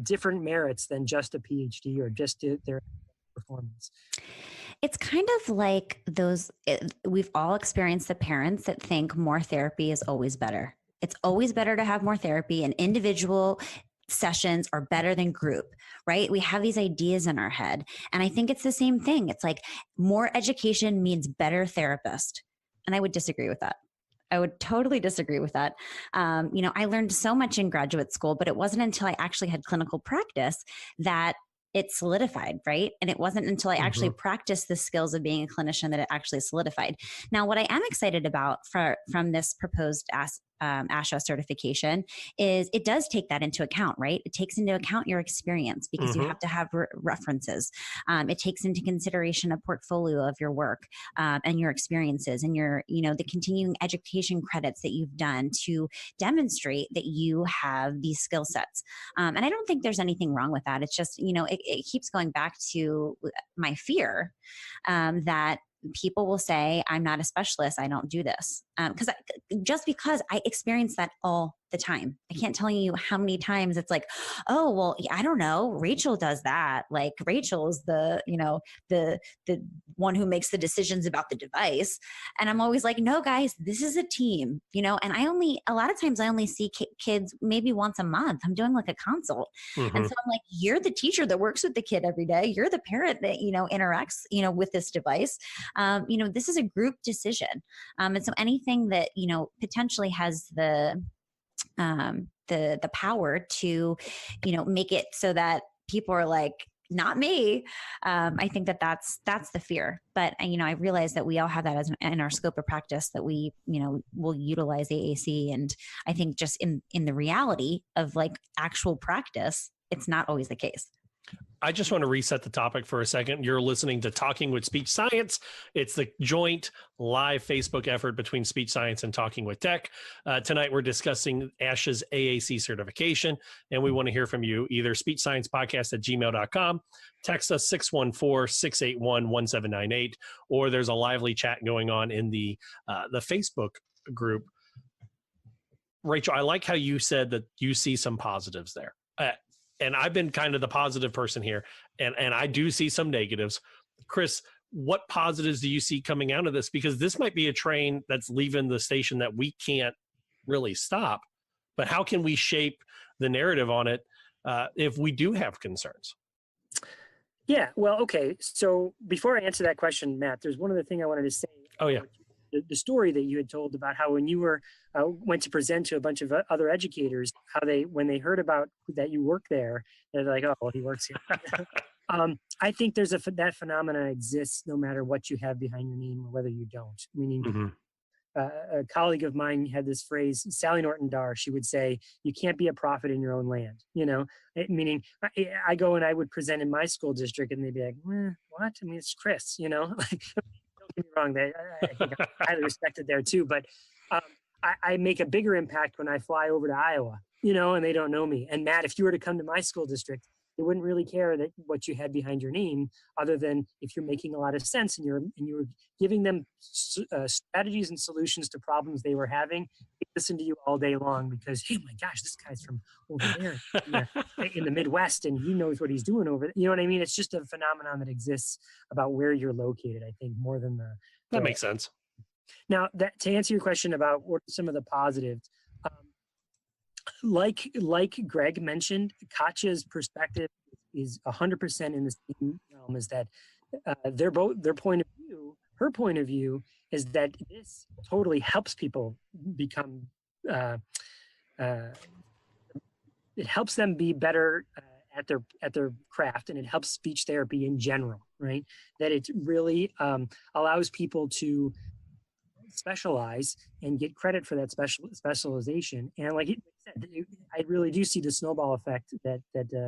different merits than just a PhD or just their performance. It's kind of like we've all experienced the parents that think more therapy is always better. It's always better to have more therapy, and individual sessions are better than group, right? We have these ideas in our head. And I think it's the same thing. It's like more education means better therapist. And I would disagree with that. I would totally disagree with that. You know, I learned so much in graduate school, but it wasn't until I actually had clinical practice that it solidified, right? And it wasn't until I actually practiced the skills of being a clinician that it actually solidified. Now, what I am excited about from this proposed ASHA certification is it does take that into account, right? It takes into account your experience because you have to have references. It takes into consideration a portfolio of your work and your experiences and your, you know, the continuing education credits that you've done to demonstrate that you have these skill sets. And I don't think there's anything wrong with that. It's just, you know, it keeps going back to my fear that people will say, I'm not a specialist, I don't do this. Because I experience that all the time. I can't tell you how many times it's like, oh, well, I don't know, Rachel does that. Like Rachel's the one who makes the decisions about the device. And I'm always like, no, guys, this is a team, you know, and a lot of times I only see kids maybe once a month. I'm doing like a consult. And so I'm like, you're the teacher that works with the kid every day. You're the parent that, you know, interacts, you know, with this device. You know, this is a group decision. And so anything that, you know, potentially has the power to, you know, make it so that people are like, not me. I think that's the fear. But, you know, I realize that we all have that in our scope of practice, that we, you know, will utilize AAC. And I think just in the reality of like actual practice, it's not always the case. I just want to reset the topic for a second. You're listening to Talking with Speech Science. It's the joint live Facebook effort between Speech Science and Talking with Tech. Tonight, we're discussing ASHA's AAC certification, and we want to hear from you, either speechsciencepodcast@gmail.com, text us 614-681-1798, or there's a lively chat going on in the Facebook group. Rachel, I like how you said that you see some positives there. And I've been kind of the positive person here, and I do see some negatives. Chris, what positives do you see coming out of this? Because this might be a train that's leaving the station that we can't really stop, but how can we shape the narrative on it if we do have concerns? Yeah, well, okay. So before I answer that question, Matt, there's one other thing I wanted to say. Oh, yeah. The story that you had told about how when you were went to present to a bunch of other educators, how when they heard about that you work there, they're like, oh, well, he works here. I think there's that phenomena exists no matter what you have behind your name or whether you don't. Meaning, a colleague of mine had this phrase, Sally Norton Dar, she would say, you can't be a prophet in your own land, meaning I go and I would present in my school district and they'd be like, what? I mean, it's Chris, like, don't get me wrong, I think I'm highly respected there too, but I make a bigger impact when I fly over to Iowa, and they don't know me. And Matt, if you were to come to my school district, they wouldn't really care that what you had behind your name, other than if you're making a lot of sense and you're giving them strategies and solutions to problems they were having. They listen to you all day long because, hey, my gosh, this guy's from over there in the Midwest and he knows what he's doing over there. You know what I mean? It's just a phenomenon that exists about where you're located, I think, more than that makes sense. Now, to answer your question about what are some of the positives, like Greg mentioned, Katya's perspective is 100% in the same realm, is that her point of view is that this totally helps people become, it helps them be better at their craft, and it helps speech therapy in general, right? That it really allows people to specialize and get credit for that specialization. And like it said, I really do see the snowball effect that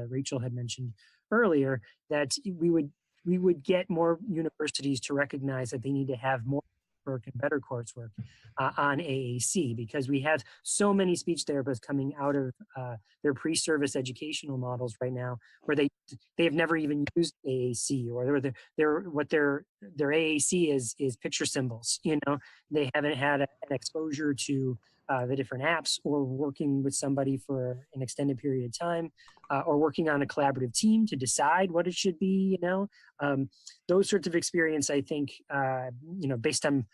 Rachel had mentioned earlier, that we would get more universities to recognize that they need to have more work and better coursework on AAC, because we have so many speech therapists coming out of their pre-service educational models right now where they have never even used AAC, or their AAC is picture symbols. They haven't had an exposure to the different apps, or working with somebody for an extended period of time, or working on a collaborative team to decide what it should be. Those sorts of experience, I think, based on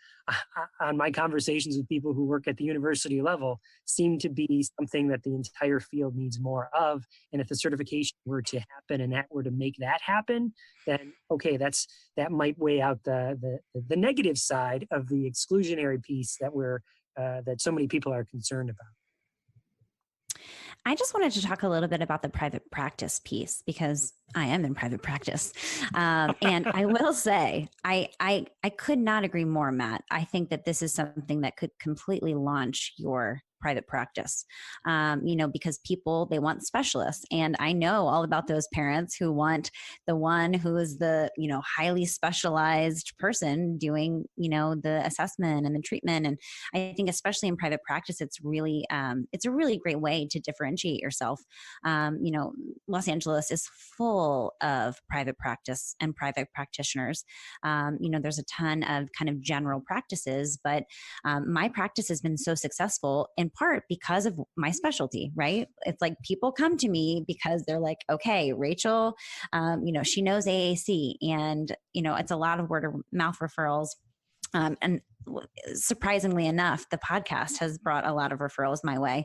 my conversations with people who work at the university level, seem to be something that the entire field needs more of. And if the certification were to happen and that were to make that happen, then okay, that might weigh out the negative side of the exclusionary piece that so many people are concerned about. I just wanted to talk a little bit about the private practice piece, because I am in private practice. And I will say, I could not agree more, Matt. I think that this is something that could completely launch your private practice, because people, they want specialists. And I know all about those parents who want the one who is the, highly specialized person doing, the assessment and the treatment. And I think especially in private practice, it's a really great way to differentiate yourself. Los Angeles is full of private practice and private practitioners. There's a ton of kind of general practices, but my practice has been so successful in part because of my specialty, right? It's like people come to me because they're like, okay, Rachel, she knows AAC, and, it's a lot of word of mouth referrals. And surprisingly enough, the podcast has brought a lot of referrals my way.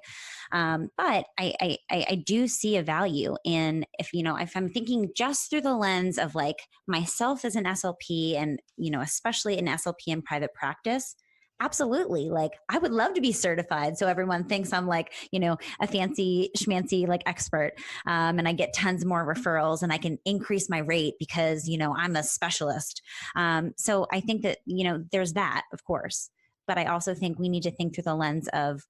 But I do see a value in, if I'm thinking just through the lens of like myself as an SLP, and, especially an SLP in private practice, absolutely. Like, I would love to be certified, so everyone thinks I'm like, a fancy schmancy like expert, and I get tons more referrals, and I can increase my rate because I'm a specialist. So I think that there's that, of course, but I also think we need to think through the lens of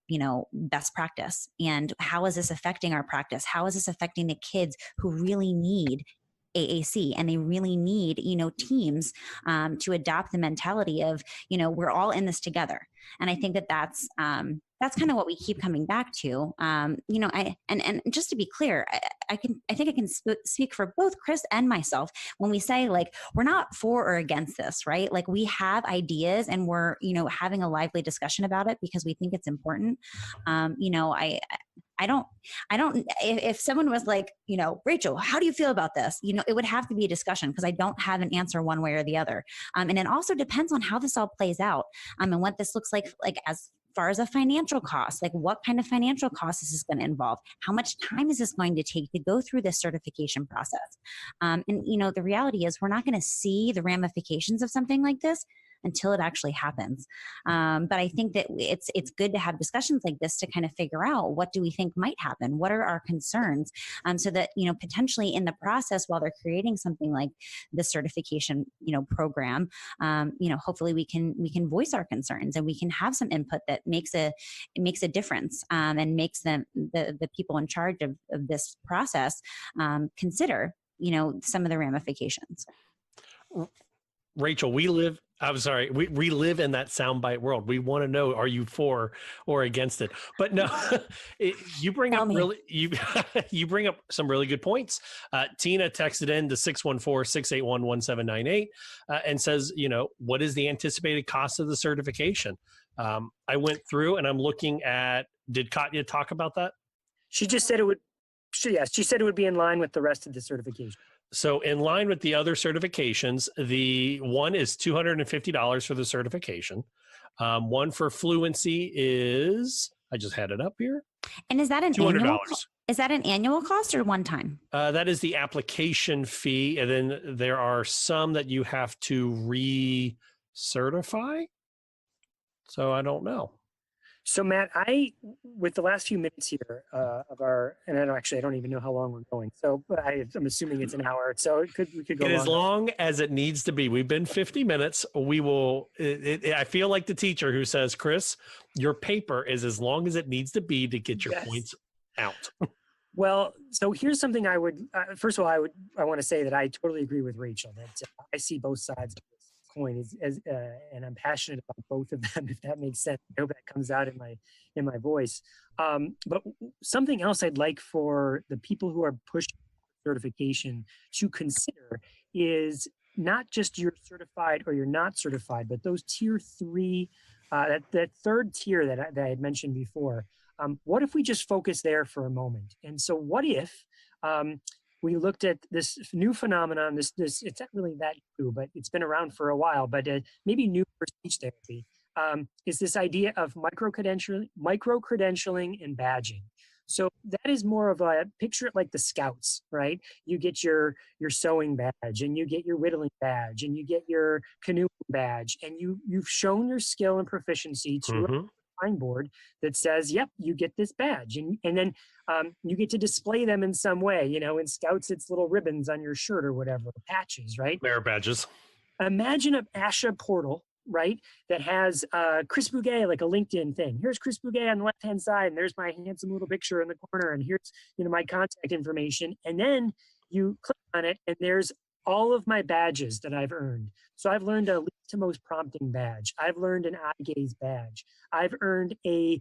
best practice, and how is this affecting our practice? How is this affecting the kids who really need AAC, and they really need, teams to adopt the mentality of, we're all in this together. And I think that that's kind of what we keep coming back to. And just to be clear, I think I can speak for both Chris and myself when we say, like, we're not for or against this, right? Like, we have ideas, and we're, having a lively discussion about it because we think it's important. I don't, if someone was like, Rachel, how do you feel about this? It would have to be a discussion, because I don't have an answer one way or the other. And it also depends on how this all plays out, and what this looks like as far as a financial cost, like what kind of financial cost is this going to involve? How much time is this going to take to go through this certification process? And the reality is, we're not going to see the ramifications of something like this until it actually happens. But I think that it's good to have discussions like this to kind of figure out, what do we think might happen? What are our concerns? So that, potentially in the process, while they're creating something like the certification, program, hopefully we can voice our concerns, and we can have some input that makes a difference, and makes them, the people in charge of this process, consider, some of the ramifications. Rachel, we live in that soundbite world. We want to know, are you for or against it? But no, you bring up you bring up some really good points. Tina texted in to 614-681-1798 and says, what is the anticipated cost of the certification? I went through and I'm looking at, did Katya talk about that? She just said it would, she said it would be in line with the rest of the certification. So in line with the other certifications, the one is $250 for the certification. One for fluency is, I just had it up here. And is that an $200. Annual cost or one time? That is the application fee. And then there are some that you have to recertify. So I don't know. So Matt, with the last few minutes here of our, and I don't even know how long we're going. So I'm assuming it's an hour. So we could go as long as it needs to be. We've been 50 minutes. We will, I feel like the teacher who says, Chris, your paper is as long as it needs to be to get your points out. Well, so here's something I would, first of all, I want to say that I totally agree with Rachel, that I see both sides of this coin and I'm passionate about both of them, if that makes sense. I hope that comes out in my voice. But something else I'd like for the people who are pushing certification to consider is not just you're certified or you're not certified, but those tier 3, that third tier that I had mentioned before. What if we just focus there for a moment? And so what if we looked at this new phenomenon, this it's not really that new, but it's been around for a while, but maybe new for speech therapy, is this idea of micro-credentialing and badging. So that is more of a, picture it like the Scouts, right? You get your sewing badge, and you get your whittling badge, and you get your canoeing badge, and you've shown your skill and proficiency to board that says, yep, you get this badge, and then you get to display them in some way. In Scouts, it's little ribbons on your shirt or whatever, patches, right? Merit badges. Imagine an ASHA portal, right, that has Chris Bugaj, like a LinkedIn thing. Here's Chris Bugaj on the left-hand side, and there's my handsome little picture in the corner, and here's my contact information, and then you click on it, and there's all of my badges that I've earned. So I've learned a least to most prompting badge. I've learned an eye gaze badge. I've earned a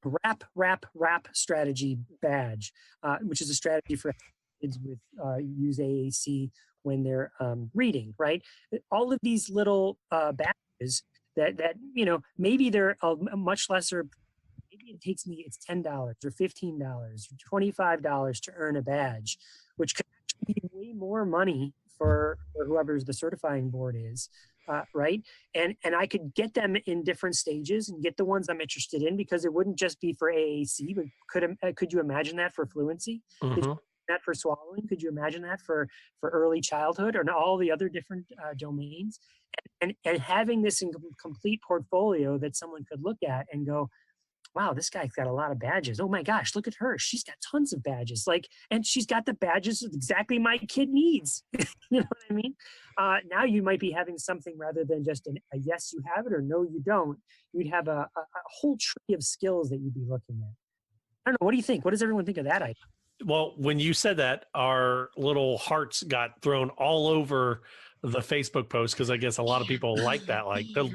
rap strategy badge, which is a strategy for kids with use AAC when they're reading, right? All of these little badges that maybe they're a much lesser. Maybe it takes me, it's $10 or $15 or $25 to earn a badge, which could actually be way more money for whoever the certifying board is, right? And I could get them in different stages and get the ones I'm interested in, because it wouldn't just be for AAC, but could you imagine that for fluency? Could you imagine that for swallowing? Could you imagine that for early childhood, or all the other different domains? And having this in complete portfolio that someone could look at and go, wow, this guy's got a lot of badges. Oh my gosh, look at her. She's got tons of badges. And she's got the badges that exactly my kid needs. You know what I mean? Now you might be having something rather than just a yes, you have it, or no, you don't. You'd have a whole tree of skills that you'd be looking at. I don't know. What do you think? What does everyone think of that idea? Well, when you said that, our little hearts got thrown all over the Facebook post, because I guess a lot of people like that,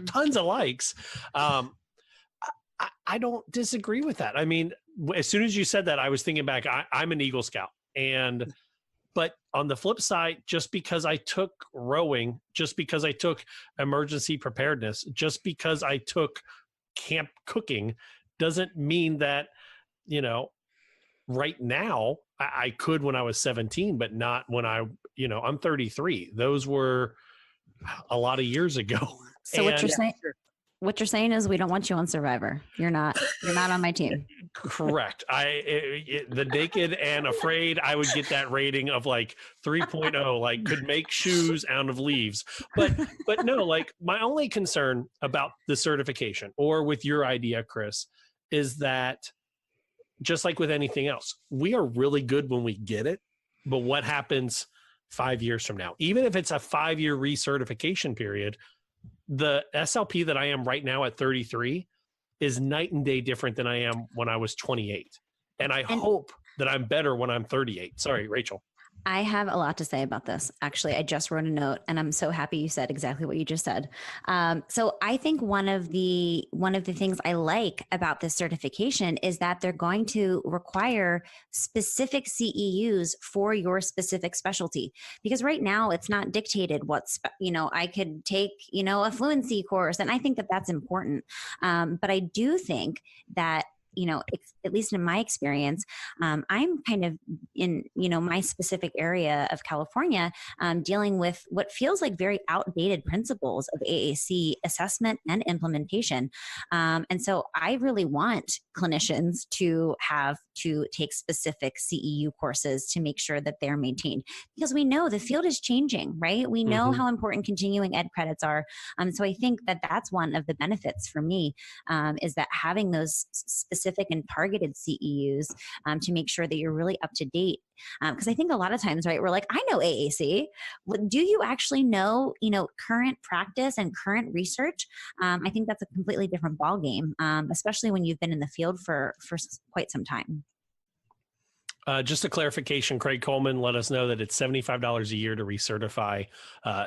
tons of likes. I don't disagree with that. I mean, as soon as you said that, I was thinking back, I'm an Eagle Scout. But on the flip side, just because I took rowing, just because I took emergency preparedness, just because I took camp cooking, doesn't mean that, right now I could when I was 17, but not when I'm 33. Those were a lot of years ago. So what you're saying is we don't want you on Survivor. You're not on my team. Correct. The Naked and Afraid, I would get that rating of like 3.0, like could make shoes out of leaves. But no, like my only concern about the certification or with your idea, Chris, is that just like with anything else, we are really good when we get it, but what happens 5 years from now? Even if it's a 5-year recertification period, the SLP that I am right now at 33 is night and day different than I am when I was 28. And I hope that I'm better when I'm 38. Sorry, Rachel. I have a lot to say about this. Actually, I just wrote a note and I'm so happy you said exactly what you just said. So I think one of the things I like about this certification is that they're going to require specific CEUs for your specific specialty, because right now it's not dictated I could take, a fluency course. And I think that that's important. But I do think that at least in my experience, I'm kind of in, my specific area of California, dealing with what feels like very outdated principles of AAC assessment and implementation. And so I really want clinicians to have to take specific CEU courses to make sure that they're maintained, because we know the field is changing, right? We know how important continuing ed credits are. So I think that that's one of the benefits for me, is that having those specific and targeted CEUs to make sure that you're really up to date. Because I think a lot of times, right, we're like, I know AAC. Do you actually know, current practice and current research? I think that's a completely different ballgame, especially when you've been in the field for quite some time. Just a clarification, Craig Coleman let us know that it's $75 a year to recertify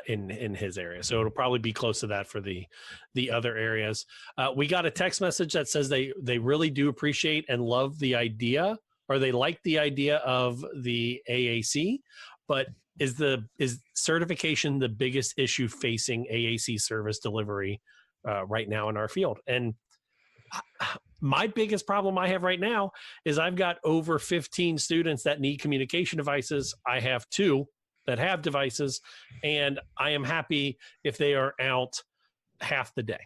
in his area. So it'll probably be close to that for the other areas. We got a text message that says they really do appreciate and love the idea, or they like the idea of the AAC, but is certification the biggest issue facing AAC service delivery right now in our field? And my biggest problem I have right now is I've got over 15 students that need communication devices. I have 2 that have devices, and I am happy if they are out half the day.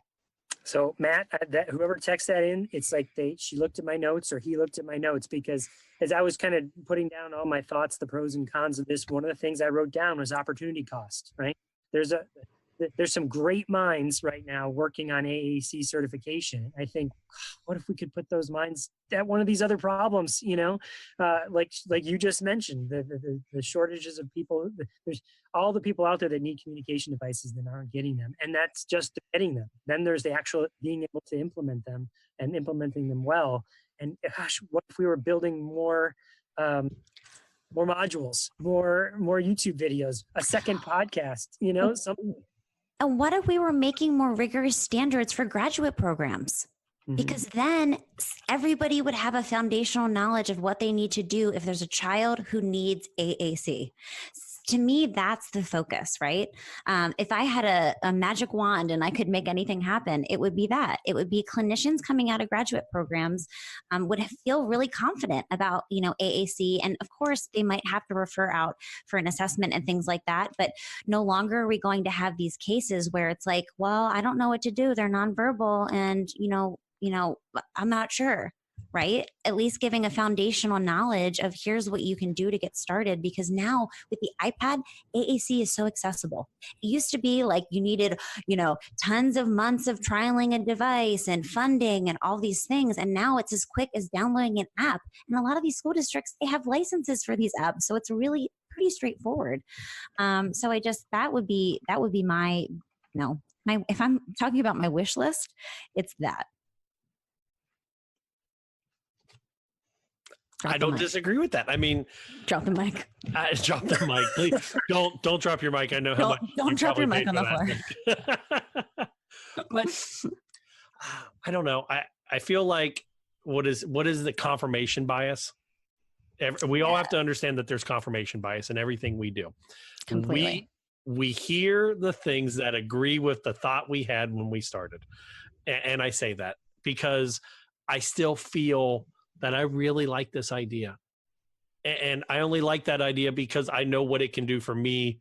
So Matt, whoever texted that in, it's like she looked at my notes or he looked at my notes, because as I was kind of putting down all my thoughts, the pros and cons of this, one of the things I wrote down was opportunity cost, right? There's some great minds right now working on AAC certification. I think, what if we could put those minds at one of these other problems, like you just mentioned, the shortages of people. There's all the people out there that need communication devices that aren't getting them. And that's just getting them. Then there's the actual being able to implement them and implementing them well. And gosh, what if we were building more modules, more YouTube videos, a second podcast, something. And what if we were making more rigorous standards for graduate programs? Because then everybody would have a foundational knowledge of what they need to do if there's a child who needs AAC. To me, that's the focus, right? If I had a magic wand and I could make anything happen, it would be that. It would be clinicians coming out of graduate programs would feel really confident about, AAC. And of course, they might have to refer out for an assessment and things like that. But no longer are we going to have these cases where it's like, well, I don't know what to do. They're nonverbal and, I'm not sure. Right? At least giving a foundational knowledge of here's what you can do to get started, because now with the iPad, AAC is so accessible. It used to be like you needed, tons of months of trialing a device and funding and all these things. And now it's as quick as downloading an app. And a lot of these school districts, they have licenses for these apps. So it's really pretty straightforward. So that would be my, if I'm talking about my wish list, it's that. I don't disagree with that. I mean, drop the mic. Drop the mic, please. Don't drop your mic. I know how much. Don't drop your mic on the floor. But I don't know. I feel like what is the confirmation bias? We all have to understand that there's confirmation bias in everything we do. Completely. We hear the things that agree with the thought we had when we started, and I say that because I still feel that I really like this idea. And I only like that idea because I know what it can do for me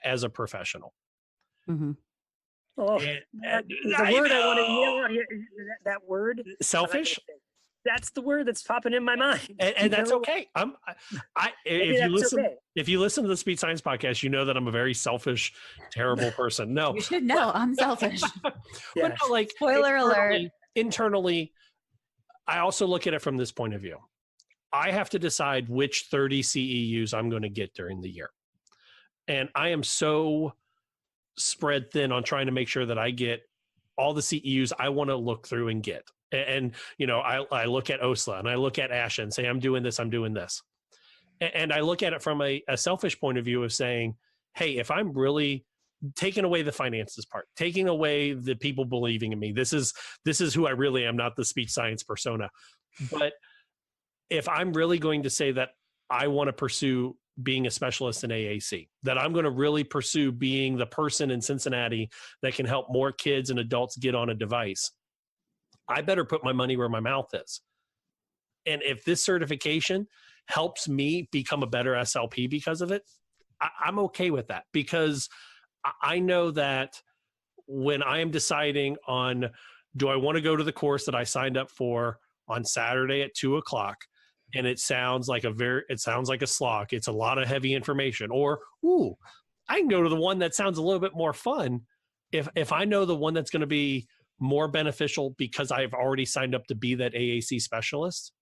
as a professional. Mm-hmm. Oh, the word I want to hear, that word. Selfish? That's the word that's popping in my mind. And that's okay. If you listen to the Speech Science podcast, you know that I'm a very selfish, terrible person. No, You should know I'm selfish. But no, like Spoiler alert. Internally, I also look at it from this point of view. I have to decide which 30 CEUs I'm going to get during the year. And I am so spread thin on trying to make sure that I get all the CEUs I want to look through and get. And I look at OSLA and I look at ASHA and say, I'm doing this. And I look at it from a selfish point of view of saying, hey, if I'm really taking away the finances part, taking away the people believing in me, this is who I really am, not the speech science persona. But if I'm really going to say that I want to pursue being a specialist in AAC, that I'm going to really pursue being the person in Cincinnati that can help more kids and adults get on a device, I better put my money where my mouth is. And if this certification helps me become a better SLP because of it, I'm okay with that, because I know that when I am deciding on, do I want to go to the course that I signed up for on Saturday at 2:00, and it sounds like a slog. It's a lot of heavy information. Or, I can go to the one that sounds a little bit more fun. If I know the one that's going to be more beneficial because I've already signed up to be that AAC specialist,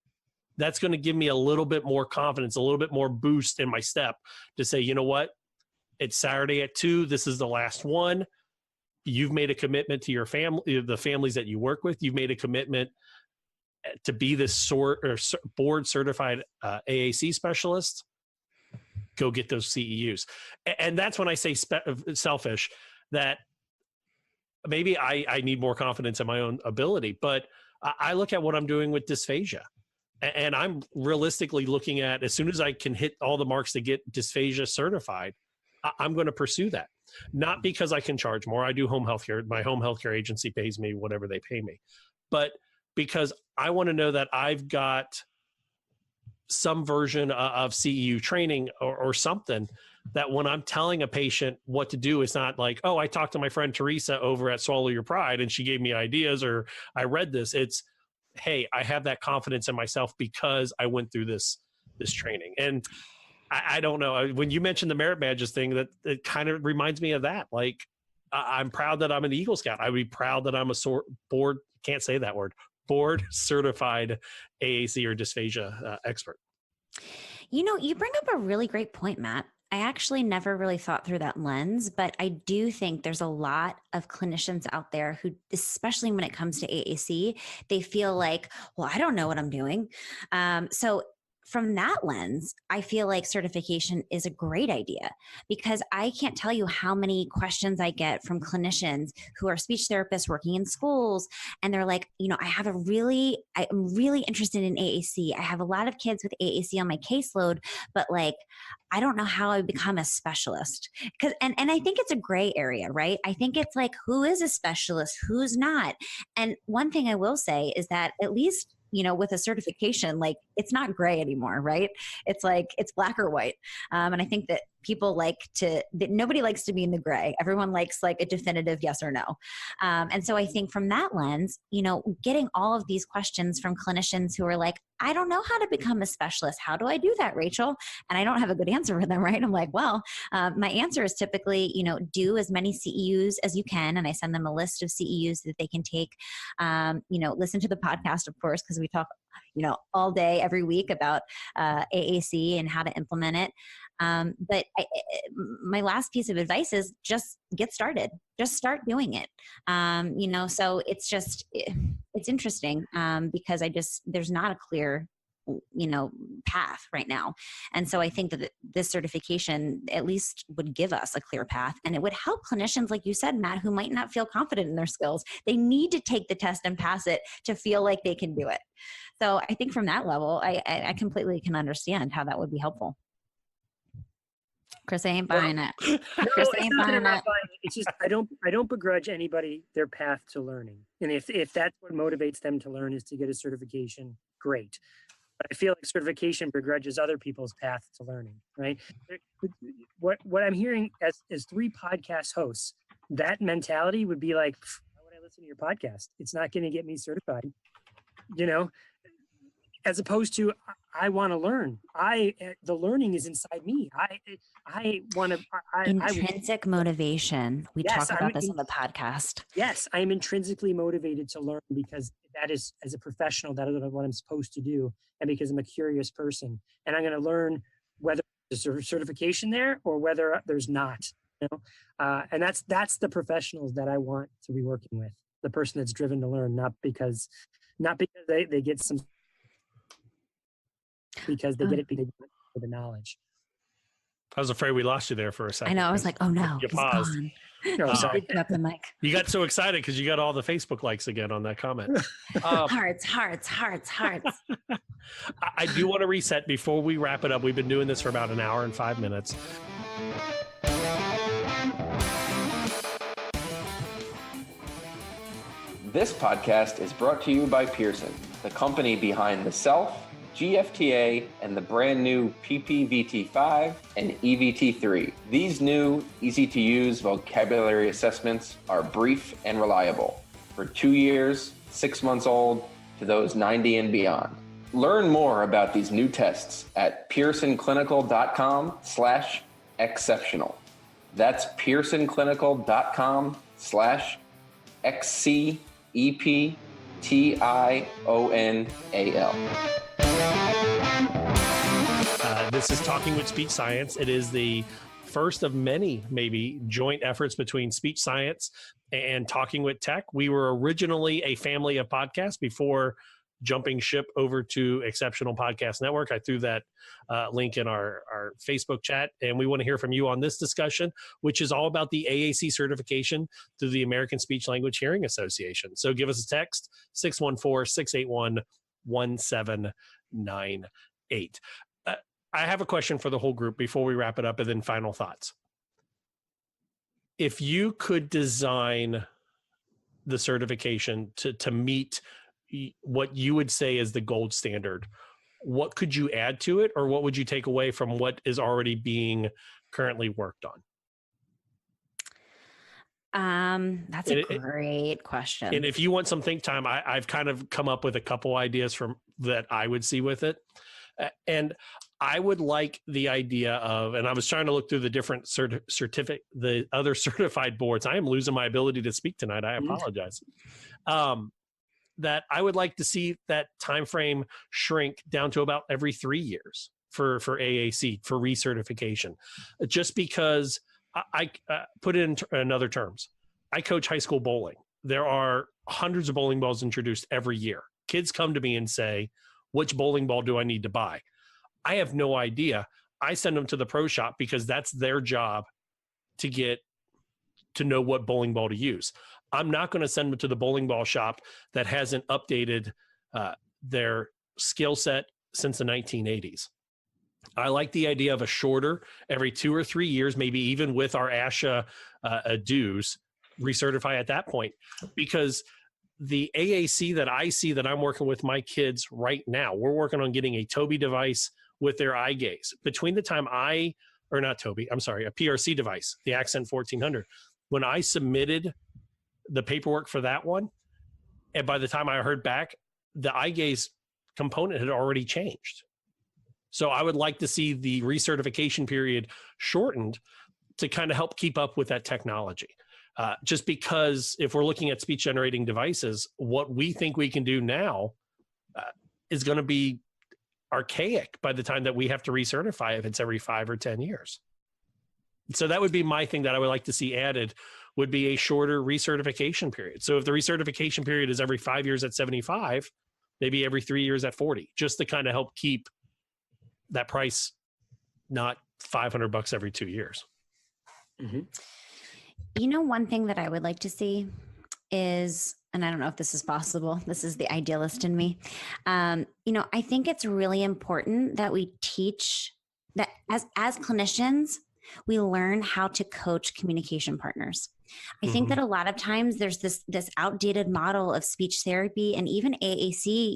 that's going to give me a little bit more confidence, a little bit more boost in my step to say, you know what? It's Saturday at 2:00. This is the last one. You've made a commitment to your family, the families that you work with. You've made a commitment to be this board certified AAC specialist. Go get those CEUs. And that's when I say selfish, that maybe I need more confidence in my own ability, but I look at what I'm doing with dysphagia, and I'm realistically looking at, as soon as I can hit all the marks to get dysphagia certified, I'm going to pursue that. Not because I can charge more. I do home healthcare. My home healthcare agency pays me whatever they pay me, but because I want to know that I've got some version of CEU training or something, that when I'm telling a patient what to do, it's not like, oh, I talked to my friend Teresa over at Swallow Your Pride and she gave me ideas, or I read this. It's, hey, I have that confidence in myself because I went through this training. And I don't know, when you mentioned the merit badges thing, that it kind of reminds me of that. Like, I'm proud that I'm an Eagle Scout. I would be proud that I'm a board certified AAC or dysphagia expert. You know, you bring up a really great point, Matt. I actually never really thought through that lens, but I do think there's a lot of clinicians out there who, especially when it comes to AAC, they feel like, well, I don't know what I'm doing. So from that lens, I feel like certification is a great idea, because I can't tell you how many questions I get from clinicians who are speech therapists working in schools. And they're like, you know, I'm really interested in AAC. I have a lot of kids with AAC on my caseload, but like, I don't know how I become a specialist. And I think it's a gray area, right? I think it's like, who is a specialist? Who's not? And one thing I will say is that, at least, you know, with a certification, like, it's not gray anymore, right? It's like, it's black or white. And I think that people nobody likes to be in the gray. Everyone likes like a definitive yes or no. And so I think from that lens, you know, getting all of these questions from clinicians who are like, I don't know how to become a specialist. How do I do that, Rachel? And I don't have a good answer for them, right? I'm like, well, my answer is typically, you know, do as many CEUs as you can. And I send them a list of CEUs that they can take. You know, listen to the podcast, of course, because we talk, you know, all day, every week about AAC and how to implement it. But my last piece of advice is just get started. Just start doing it. You know, so it's interesting because there's not a clear, you know, path right now. And so I think that this certification at least would give us a clear path, and it would help clinicians, like you said, Matt, who might not feel confident in their skills. They need to take the test and pass it to feel like they can do it. So I think from that level, I completely can understand how that would be helpful. Chris, I ain't buying it. Chris, I ain't buying it. It's just, I don't begrudge anybody their path to learning. And if that's what motivates them to learn is to get a certification, great. But I feel like certification begrudges other people's path to learning, right? What I'm hearing as 3 podcast hosts, that mentality would be like, why would I listen to your podcast? It's not going to get me certified. You know, as opposed to I want to learn. The learning is inside me. I want to. Intrinsic motivation. We talk about this on the podcast. Yes, I am intrinsically motivated to learn because that is, as a professional, that is what I'm supposed to do, and because I'm a curious person, and I'm going to learn whether there's a certification there or whether there's not. And that's the professionals that I want to be working with. The person that's driven to learn, not because they get some. Because they get it because for the knowledge. I was afraid we lost you there for a second. I know. I was like, oh no, you he's paused. gone. No, sorry. Pick up the mic. You got so excited because you got all the Facebook likes again on that comment. Hearts. I do want to reset before we wrap it up. We've been doing this for about an hour and 5 minutes. This podcast is brought to you by Pearson, the company behind the CELF, GFTA, and the brand new PPVT-5 and EVT-3. These new, easy-to-use vocabulary assessments are brief and reliable for 2 years, 6 months old, to those 90 and beyond. Learn more about these new tests at pearsonclinical.com/exceptional. That's pearsonclinical.com/XCEPTIONAL. This is Talking with Speech Science. It is the first of many, maybe, joint efforts between Speech Science and Talking with Tech. We were originally a family of podcasts before jumping ship over to Exceptional Podcast Network. I threw that link in our Facebook chat, and we want to hear from you on this discussion, which is all about the AAC certification through the American Speech Language Hearing Association. So give us a text, 614-681-1798. I have a question for the whole group before we wrap it up, and then final thoughts. If you could design the certification to meet what you would say is the gold standard, what could you add to it, or what would you take away from what is already being currently worked on? That's a great question. And if you want some think time, I've kind of come up with a couple ideas from that I would see with it. And I would like the idea of, and I was trying to look through the different the other certified boards. I am losing my ability to speak tonight. I apologize. That I would like to see that time frame shrink down to about every 3 years for AAC, for recertification. Just because I put it in other terms. I coach high school bowling. There are hundreds of bowling balls introduced every year. Kids come to me and say, which bowling ball do I need to buy? I have no idea. I send them to the pro shop because that's their job to get to know what bowling ball to use. I'm not going to send them to the bowling ball shop that hasn't updated their skill set since the 1980s. I like the idea of a shorter, every 2 or 3 years, maybe even with our ASHA dues, recertify at that point. Because the AAC that I see that I'm working with my kids right now, we're working on getting a Toby device with their eye gaze. Between the time a PRC device, the Accent 1400, when I submitted the paperwork for that one, and by the time I heard back, the eye gaze component had already changed. So I would like to see the recertification period shortened to kind of help keep up with that technology. Just because if we're looking at speech generating devices, what we think we can do now is going to be archaic by the time that we have to recertify if it's every 5 or 10 years. So that would be my thing that I would like to see added, would be a shorter recertification period. So if the recertification period is every 5 years at 75, maybe every 3 years at 40, just to kind of help keep that price not $500 every 2 years. Mm-hmm. You know, one thing that I would like to see is, and I don't know if this is possible, this is the idealist in me. I think it's really important that we teach that as clinicians, we learn how to coach communication partners. I think that a lot of times there's this outdated model of speech therapy and even AAC,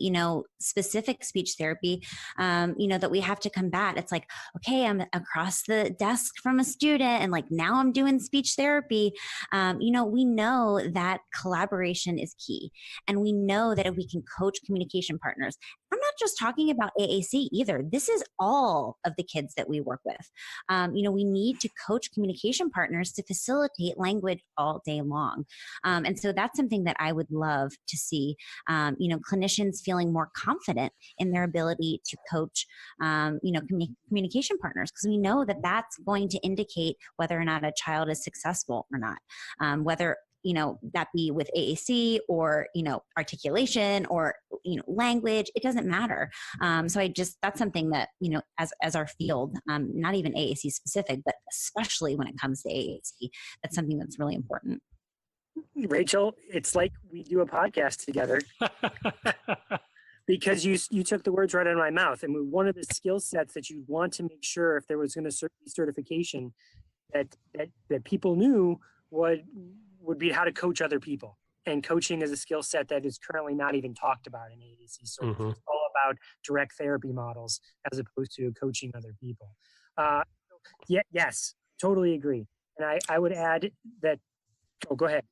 specific speech therapy, that we have to combat. It's like, okay, I'm across the desk from a student and like now I'm doing speech therapy. We know that collaboration is key. And we know that if we can coach communication partners, I'm not not just talking about AAC either. This is all of the kids that we work with. We need to coach communication partners to facilitate language all day long. And so that's something that I would love to see, clinicians feeling more confident in their ability to coach, communication partners, because we know that that's going to indicate whether or not a child is successful or not, whether that be with AAC or, articulation or, language, it doesn't matter. So that's something that, as our field, not even AAC specific, but especially when it comes to AAC, that's something that's really important. Rachel, it's like we do a podcast together because you took the words right out of my mouth. And one of the skill sets that you'd want to make sure if there was going to be certification that people knew would be how to coach other people. And coaching is a skill set that is currently not even talked about in AAC. So it's all about direct therapy models as opposed to coaching other people. Yes, totally agree. And I would add that, go ahead.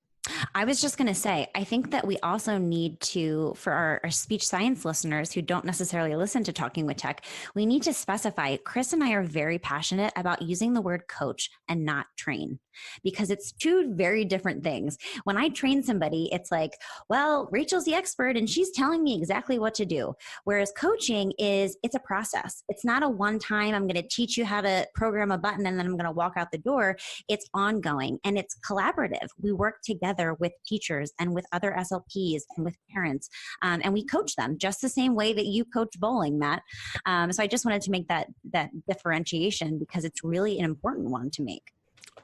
I was just going to say, I think that we also need to, for our speech science listeners who don't necessarily listen to Talking with Tech, we need to specify, Chris and I are very passionate about using the word coach and not train, because it's two very different things. When I train somebody, it's like, well, Rachel's the expert and she's telling me exactly what to do. Whereas coaching it's a process. It's not a one-time, I'm going to teach you how to program a button and then I'm going to walk out the door. It's ongoing and it's collaborative. We work together with teachers and with other SLPs and with parents, and we coach them just the same way that you coach bowling, Matt. So I just wanted to make that differentiation because it's really an important one to make.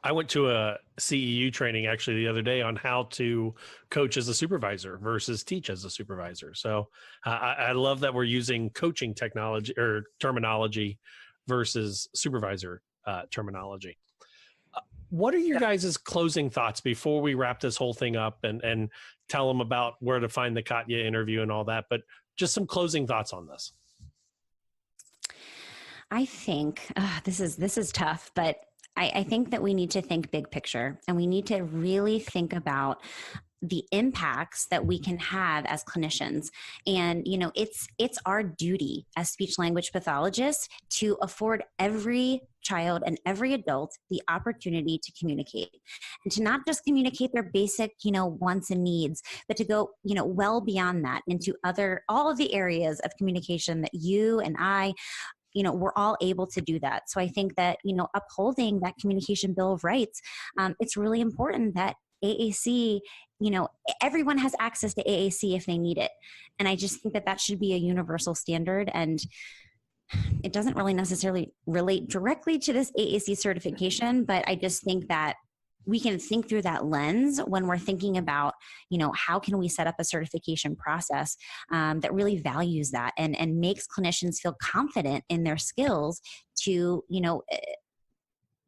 I went to a CEU training actually the other day on how to coach as a supervisor versus teach as a supervisor. So I love that we're using coaching technology or terminology versus supervisor terminology. What are your guys' closing thoughts before we wrap this whole thing up and tell them about where to find the Katya interview and all that, but just some closing thoughts on this? I think this is tough, but I think that we need to think big picture and we need to really think about the impacts that we can have as clinicians. And, it's our duty as speech language pathologists to afford every child and every adult the opportunity to communicate and to not just communicate their basic, wants and needs, but to go, well beyond that into all of the areas of communication that you and I, we're all able to do that. So I think that, upholding that Communication Bill of Rights, it's really important that AAC, everyone has access to AAC if they need it. And I just think that should be a universal standard. And it doesn't really necessarily relate directly to this AAC certification, but I just think that we can think through that lens when we're thinking about, how can we set up a certification process that really values that and makes clinicians feel confident in their skills to,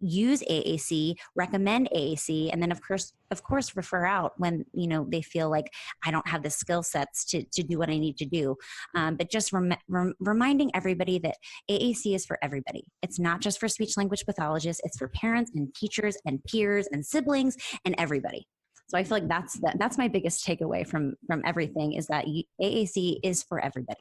use AAC, recommend AAC, and then of course refer out when they feel like I don't have the skill sets to do what I need to do. But just reminding everybody that AAC is for everybody. It's not just for speech language pathologists. It's for parents and teachers and peers and siblings and everybody. So I feel like that's my biggest takeaway from everything is that AAC is for everybody.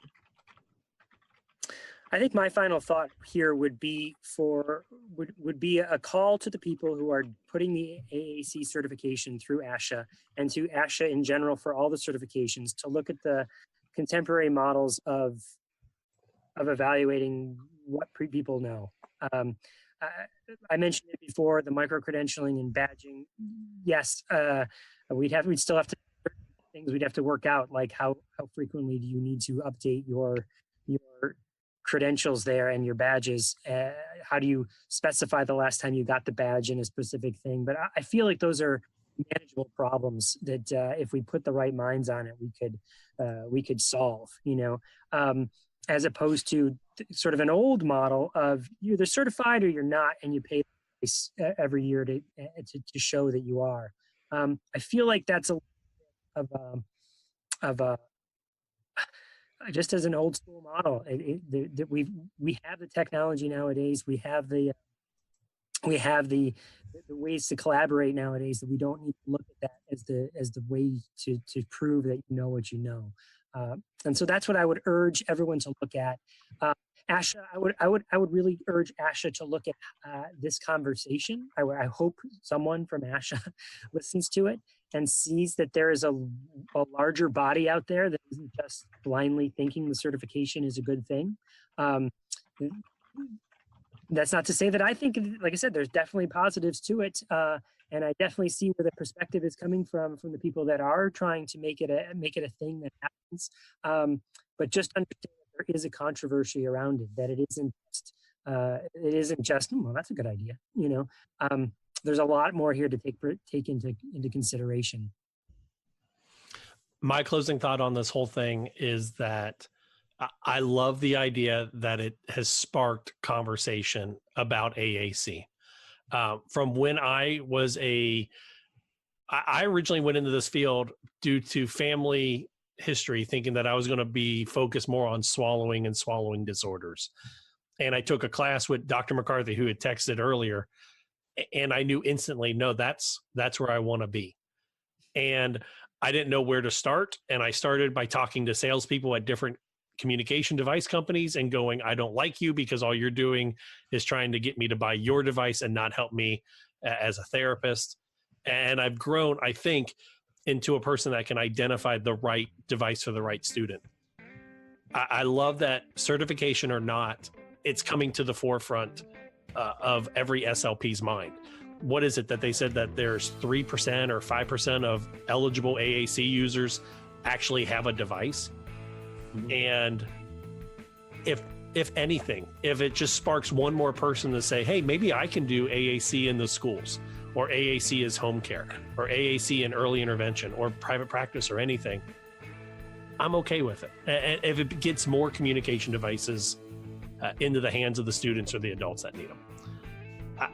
I think my final thought here would be a call to the people who are putting the AAC certification through ASHA and to ASHA in general for all the certifications to look at the contemporary models of evaluating what people know. I mentioned it before, the micro-credentialing and badging. Yes, we'd still have to things we'd have to work out, like how frequently do you need to update your credentials there and your badges. How do you specify the last time you got the badge in a specific thing? But I feel like those are manageable problems that if we put the right minds on it, we could solve, as opposed to sort of an old model of you're either certified or you're not, and you pay every year to show that you are. I feel like that's just as an old school model. We have the technology nowadays. We have the ways to collaborate nowadays that we don't need to look at that as the way to prove that you know what you know. And so that's what I would urge everyone to look at. ASHA, I would really urge ASHA to look at this conversation. I hope someone from ASHA listens to it and sees that there is a larger body out there that isn't just blindly thinking the certification is a good thing. That's not to say that I think, like I said, there's definitely positives to it. And I definitely see where the perspective is coming from the people that are trying to make it a thing that happens. But just understand that there is a controversy around it, that it isn't just, well, that's a good idea. There's a lot more here to take into consideration. My closing thought on this whole thing is that I love the idea that it has sparked conversation about AAC. From when I originally went into this field due to family history, thinking that I was going to be focused more on swallowing and swallowing disorders. And I took a class with Dr. McCarthy, who had texted earlier, and I knew instantly, no, that's where I want to be. And I didn't know where to start. And I started by talking to salespeople at different communication device companies and going, I don't like you because all you're doing is trying to get me to buy your device and not help me as a therapist. And I've grown, I think, into a person that can identify the right device for the right student. I love that, certification or not, it's coming to the forefront of every SLP's mind. What is it that they said that there's 3% or 5% of eligible AAC users actually have a device? And if anything, if it just sparks one more person to say, hey, maybe I can do AAC in the schools, or AAC is home care, or AAC in early intervention, or private practice, or anything, I'm okay with it. And if it gets more communication devices into the hands of the students or the adults that need them,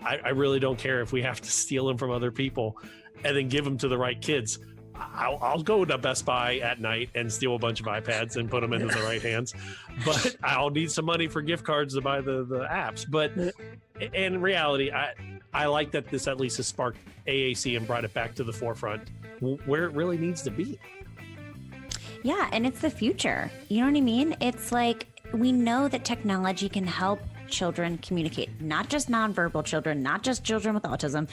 I really don't care if we have to steal them from other people and then give them to the right kids. I'll go to Best Buy at night and steal a bunch of iPads and put them into the right hands, but I'll need some money for gift cards to buy the apps. But in reality, I like that this at least has sparked AAC and brought it back to the forefront where it really needs to be. Yeah, and it's the future. You know what I mean? It's like, we know that technology can help children communicate, not just nonverbal children, not just children with autism.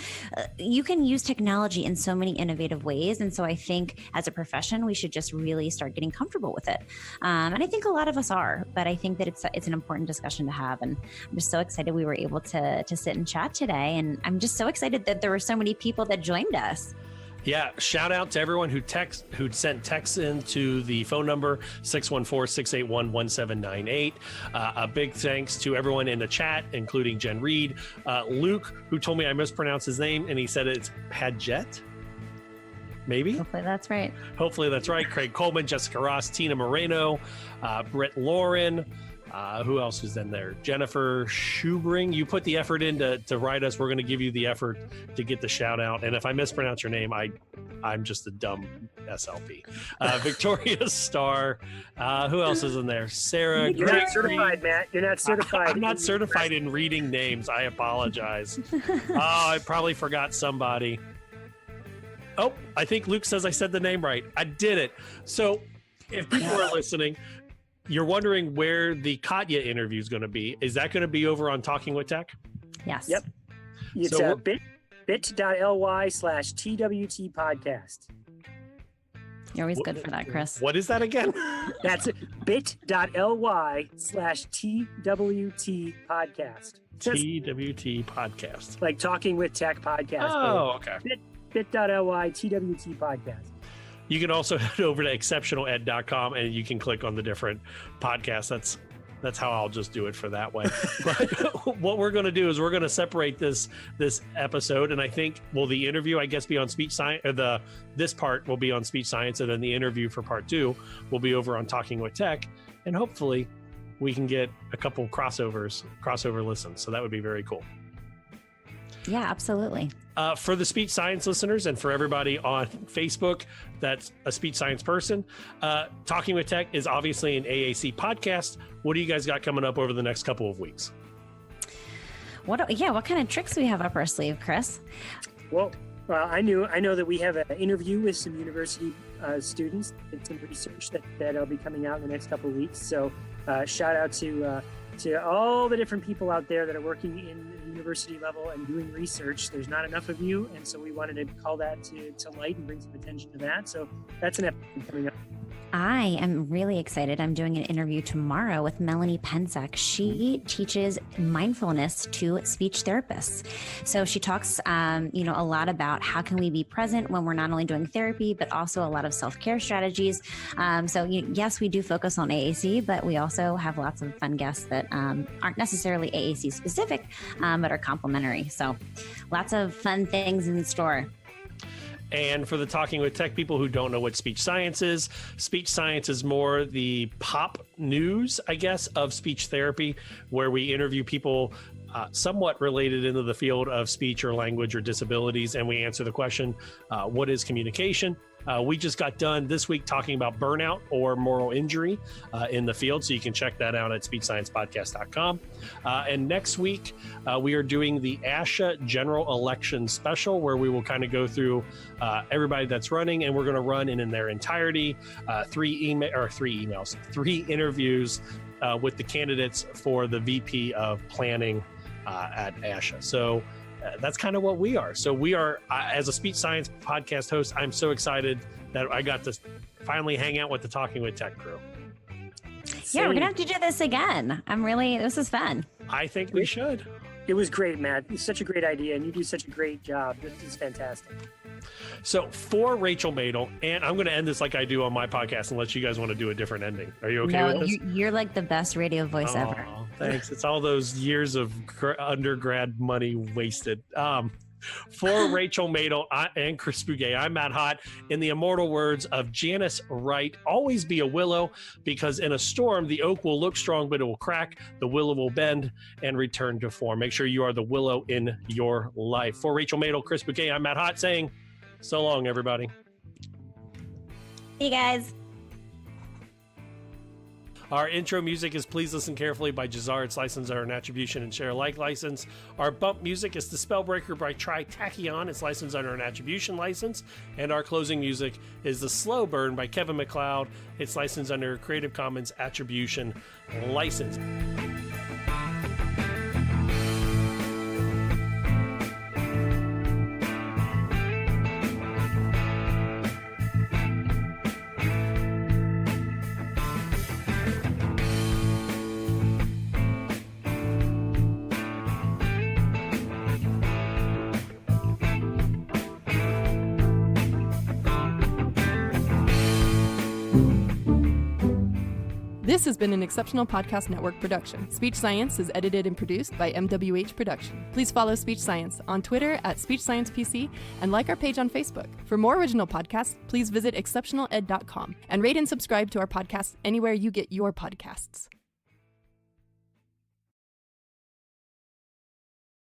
You can use technology in so many innovative ways. And so I think as a profession, we should just really start getting comfortable with it. And I think a lot of us are, but I think that it's an important discussion to have. And I'm just so excited we were able to sit and chat today. And I'm just so excited that there were so many people that joined us. Yeah, shout out to everyone who sent texts into the phone number 614-681-1798. A big thanks to everyone in the chat, including Jen Reed, Luke, who told me I mispronounced his name, and he said it's Padgett. Maybe? Hopefully that's right. Hopefully that's right. Craig Coleman, Jessica Ross, Tina Moreno, Britt Lauren. Who else is in there? Jennifer Schubring. You put the effort in to write us. We're going to give you the effort to get the shout out. And if I mispronounce your name, I'm just a dumb SLP. Victoria Starr. Who else is in there? Sarah. You're not certified, Matt. You're not certified. I'm not certified in reading names. I apologize. I probably forgot somebody. Oh, I think Luke says I said the name right. I did it. So if people are listening, you're wondering where the Katya interview is going to be. Is that going to be over on Talking with Tech? Yes. Yep. It's bit.ly/TWT podcast. You're always good for that, Chris. What is that again? That's bit.ly/TWT podcast. TWT podcast. Like Talking with Tech podcast. Oh, okay. bit.ly/TWT podcast. You can also head over to exceptionaled.com and you can click on the different podcasts. That's how I'll just do it for that way. But what we're going to do is we're going to separate this episode, and I think the interview, I guess, be on speech science, or this part will be on speech science, and then the interview for part 2 will be over on Talking with Tech, and hopefully we can get a couple crossover listens. So that would be very cool. Yeah, absolutely. For the speech science listeners and for everybody on Facebook that's a speech science person, Talking with Tech is obviously an AAC podcast. What do you guys got coming up over the next couple of weeks? What kind of tricks do we have up our sleeve, Chris? Well, Well, I know that we have an interview with some university students and some research that'll be coming out in the next couple of weeks. So shout out to all the different people out there that are working in the university level and doing research. There's not enough of you, and so we wanted to call that to light and bring some attention to that. So that's an episode coming up. I am really excited. I'm doing an interview tomorrow with Melanie Pencak. She teaches mindfulness to speech therapists. So she talks, a lot about how can we be present when we're not only doing therapy, but also a lot of self-care strategies. Yes, we do focus on AAC, but we also have lots of fun guests that aren't necessarily AAC specific, but are complementary. So lots of fun things in store. And for the Talking with Tech people who don't know what speech science is more the pop news, I guess, of speech therapy, where we interview people somewhat related into the field of speech or language or disabilities, and we answer the question, what is communication? We just got done this week talking about burnout or moral injury in the field, so you can check that out at speechsciencepodcast.com. And next week, we are doing the ASHA General Election Special, where we will kind of go through everybody that's running, and we're going to run in their entirety three interviews with the candidates for the VP of Planning at ASHA. So that's kind of what we are. So we are, as a speech science podcast host, I'm so excited that I got to finally hang out with the Talking with Tech crew. Yeah, we're going to have to do this again. This is fun. I think we should. It was great, Matt. It's such a great idea, and you do such a great job. This is fantastic. So for Rachel Madel, and I'm going to end this like I do on my podcast unless you guys want to do a different ending. Are you okay with this? You're like the best radio voice ever. Thanks. It's all those years of undergrad money wasted. For Rachel Madel and Chris Bugaj, I'm Matt Hott. In the immortal words of Janice Wright, always be a willow, because in a storm, the oak will look strong, but it will crack, the willow will bend and return to form. Make sure you are the willow in your life. For Rachel Madel, Chris Bugaj, I'm Matt Hott saying, so long, everybody. See you guys. Our intro music is Please Listen Carefully by Jazar. It's licensed under an attribution and share alike license. Our bump music is The Spellbreaker by Tritachyon. It's licensed under an attribution license. And our closing music is The Slow Burn by Kevin MacLeod. It's licensed under a Creative Commons attribution license. This has been an Exceptional Podcast Network production. Speech Science is edited and produced by MWH Production. Please follow Speech Science on Twitter at SpeechSciencePC and like our page on Facebook. For more original podcasts, please visit exceptionaled.com and rate and subscribe to our podcast anywhere you get your podcasts.